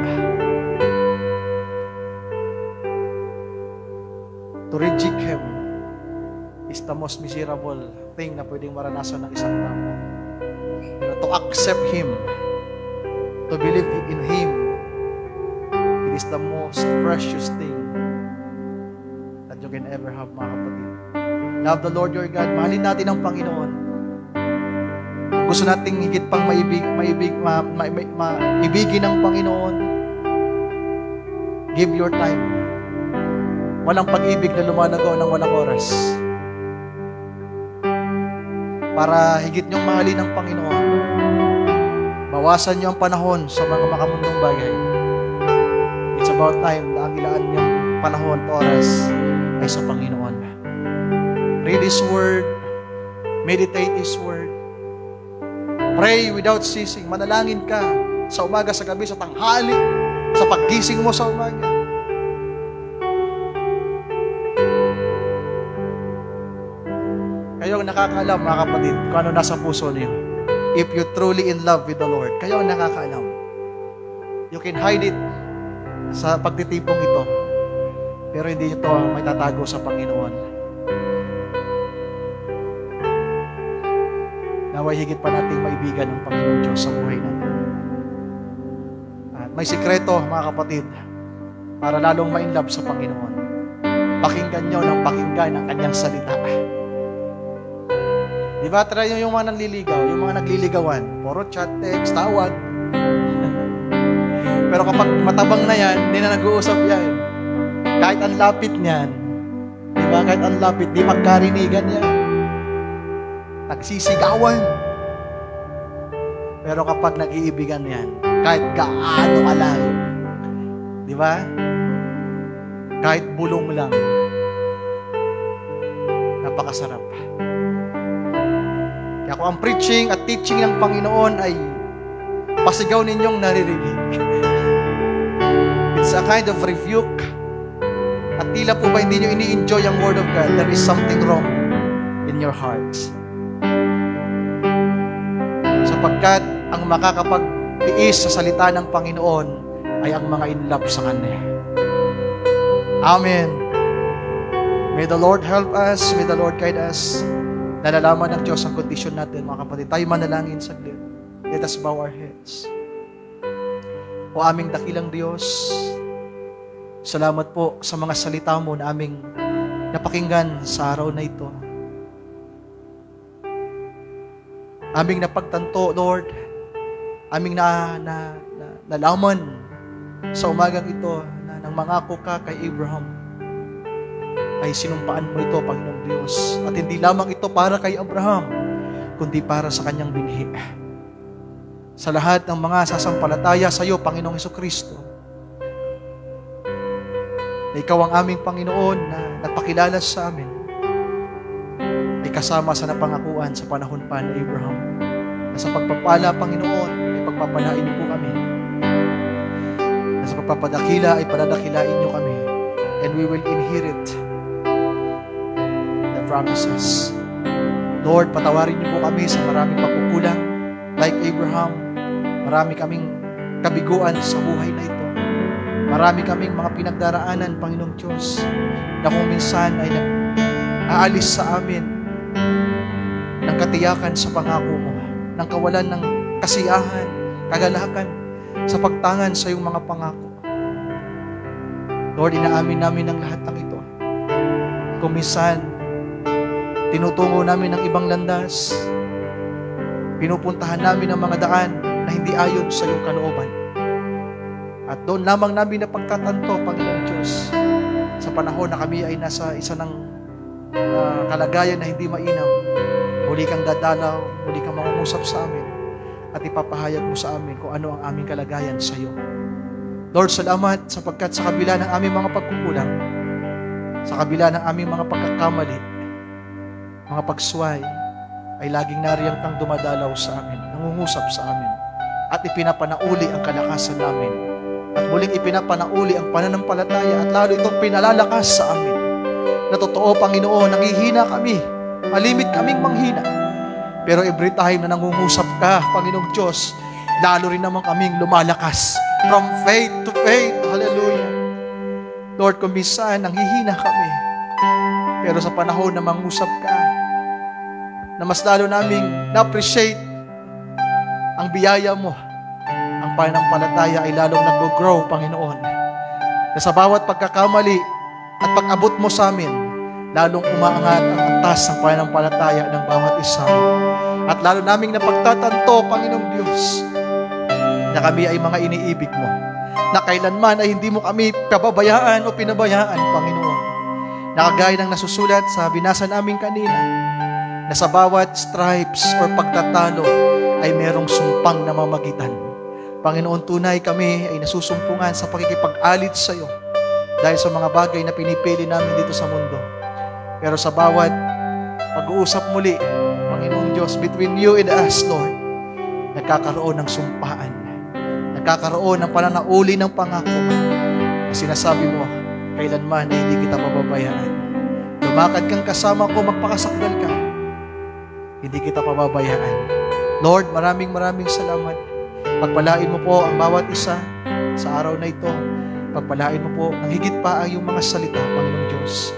[SPEAKER 1] To reject Him is the most miserable thing na pwedeng maranasan ng isang tao. Pero to accept Him, to believe in Him, it is the most precious thing that you can ever have, mga kapatid. Love the Lord your God. Mahalin natin ang Panginoon. Kung gusto nating higit pang maibigin ang Panginoon, give your time. Walang pag-ibig na lumalagaw ng walang oras. Para higit niyong mahalin ang Panginoon, bawasan niyo ang panahon sa mga makamundong bagay. It's about time na ang ilaan niyong panahon, oras, ay sa Panginoon. Read His Word, meditate His Word, pray without ceasing, manalangin ka sa umaga, sa gabi, sa tanghali, sa paggising mo sa umaga. Kayo ang nakakaalam, mga kapatid, kung ano nasa puso niyo. If you truly in love with the Lord, kayo ang nakakaalam. You can hide it sa pagtitipong ito, pero hindi ito may tatago sa Panginoon. Naway higit pa nating maibigan ng Panginoon Diyos sa buhay natin. At may sikreto, mga kapatid, para lalong ma-inlove sa Panginoon. Pakinggan nyo ng pakinggan ang kanyang salita. Diba, try nyo yung mga nanliligaw, yung mga nagliligawan. Puro chat, text, tawag. Pero kapag matabang na yan, hindi na nag-uusap yan. Kahit ang lapit niyan, diba, kahit ang lapit, di magkarinigan yan. Nagsisigawan. Pero kapag nag-iibigan yan, kahit gaano kalayo, di ba? Kahit bulong lang, napakasarap. Kaya kung ang preaching at teaching ng Panginoon ay pasigaw ninyong naririnig, it's a kind of rebuke. At tila po ba hindi nyo ini-enjoy ang Word of God, there is something wrong in your hearts. Sapagkat ang makakapagtiis sa salita ng Panginoon ay ang mga in love sa Kanya. Amen. May the Lord help us, may the Lord guide us. Nalalaman ng Diyos ang kondisyon natin, mga kapatid. Tayo manalangin saglit. Let us bow our heads. O aming dakilang Diyos, salamat po sa mga salita mo na aming napakinggan sa araw na ito. Aming napagtanto, Lord, aming nalaman sa umagang ito na nang mangako ka kay Abraham, ay sinumpaan mo ito, Panginoong Diyos. At hindi lamang ito para kay Abraham, kundi para sa kanyang binhi. Sa lahat ng mga sasampalataya sa iyo, Panginoong Hesukristo, na ikaw ang aming Panginoon na nagpakilala sa amin, ay kasama sa napangakuan sa panahon pa ni Abraham. Na sa pagpapala, Panginoon, ay pagpapalain niyo po kami. Na sa pagpapadakila, ay padadakilain niyo kami. And we will inherit the promises. Lord, patawarin niyo po kami sa maraming pagkukulang. Like Abraham, marami kaming kabiguan sa buhay na ito. Marami kaming mga pinagdaraanan, Panginoong Diyos, na kung minsan ay aalis sa amin ng katiyakan sa pangako mo, ng kawalan ng kasiyahan, kagalakan sa pagtangan sa iyong mga pangako. Lord, inaamin namin ang lahat ng ito. Kung minsan, tinutungo namin ng ibang landas, pinupuntahan namin ang mga daan na hindi ayon sa iyong kalooban. At doon lamang namin napagtatanto, Panginoong Diyos, sa panahon na kami ay nasa isa ng kalagayan na hindi mainam. Muli kang dadalaw, muli kang mangungusap sa amin, at ipapahayag mo sa amin kung ano ang aming kalagayan sa iyo. Lord, salamat sapagkat sa kabila ng aming mga pagkukulang, sa kabila ng aming mga pagkakamali, mga pagsuway, ay laging nariyang kang dumadalaw sa amin, nangungusap sa amin, at ipinapanauli ang kalakasan namin at muling ipinapanauli ang pananampalataya at lalo itong pinalalakas sa amin. Na totoo, Panginoon, nanghihina kami, malimit kaming manghina. Pero every time na nangungusap ka, Panginoong Diyos, lalo rin naman kaming lumalakas from faith to faith. Hallelujah. Lord, kung minsan nanghihina kami, pero sa panahon na mangusap ka, na mas lalo naming na-appreciate ang biyaya mo, ang pananampalataya ay lalong nag-grow, Panginoon. Na sa bawat pagkakamali at pag-abot mo sa amin, lalong umaangat ang antas ng pananampalataya ng bawat isa. At lalo naming napagtatanto, Panginoong Diyos, na kami ay mga iniibig mo, na kailanman ay hindi mo kami pababayaan o pinabayaan, Panginoon. Nakagaya ng nasusulat sa binasa namin kanina, na sa bawat stripes or pagtatalo ay merong sumpang namamagitan. Panginoon, tunay kami ay nasusumpungan sa pakikipag-alit sa iyo dahil sa mga bagay na pinipili namin dito sa mundo. Pero sa bawat pag-uusap muli, Panginoong Diyos, between you and us, Lord, nagkakaroon ng sumpaan. Nagkakaroon ng pananauli ng pangako na sinasabi mo, kailanman ay hindi kita pababayaan. Lumakad kang kasama ko, magpakasakdal ka, hindi kita pababayaan. Lord, maraming salamat. Pagpalain mo po ang bawat isa sa araw na ito. Pagpalain mo po ng higit pa ang iyong mga salita, Panginoong Diyos,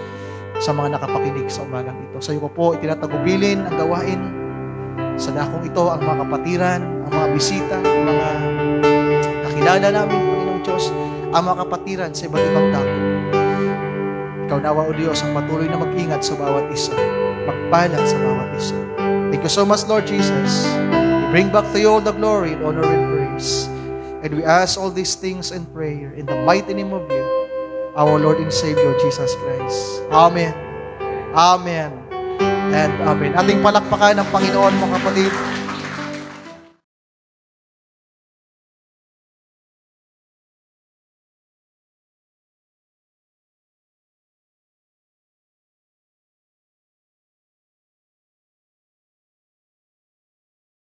[SPEAKER 1] sa mga nakapakinig sa umagang ito. Sa iyo ko po itinatagubilin ang gawain. Sa dakong ito, ang mga kapatiran, ang mga bisita, ang mga kakilala namin, Panginoong Diyos, ang mga kapatiran sa iba't ibang dako. Ikaw nawa, O Diyos, ang patuloy na mag-ingat sa bawat isa, magpalat sa bawat isa. Thank you so much, Lord Jesus. We bring back to you all the glory and honor and praise. And we ask all these things in prayer in the mighty name of you, our Lord and Savior, Jesus Christ. Amen. Amen. And amen. Ating palakpakan ng Panginoon, mga kapatid.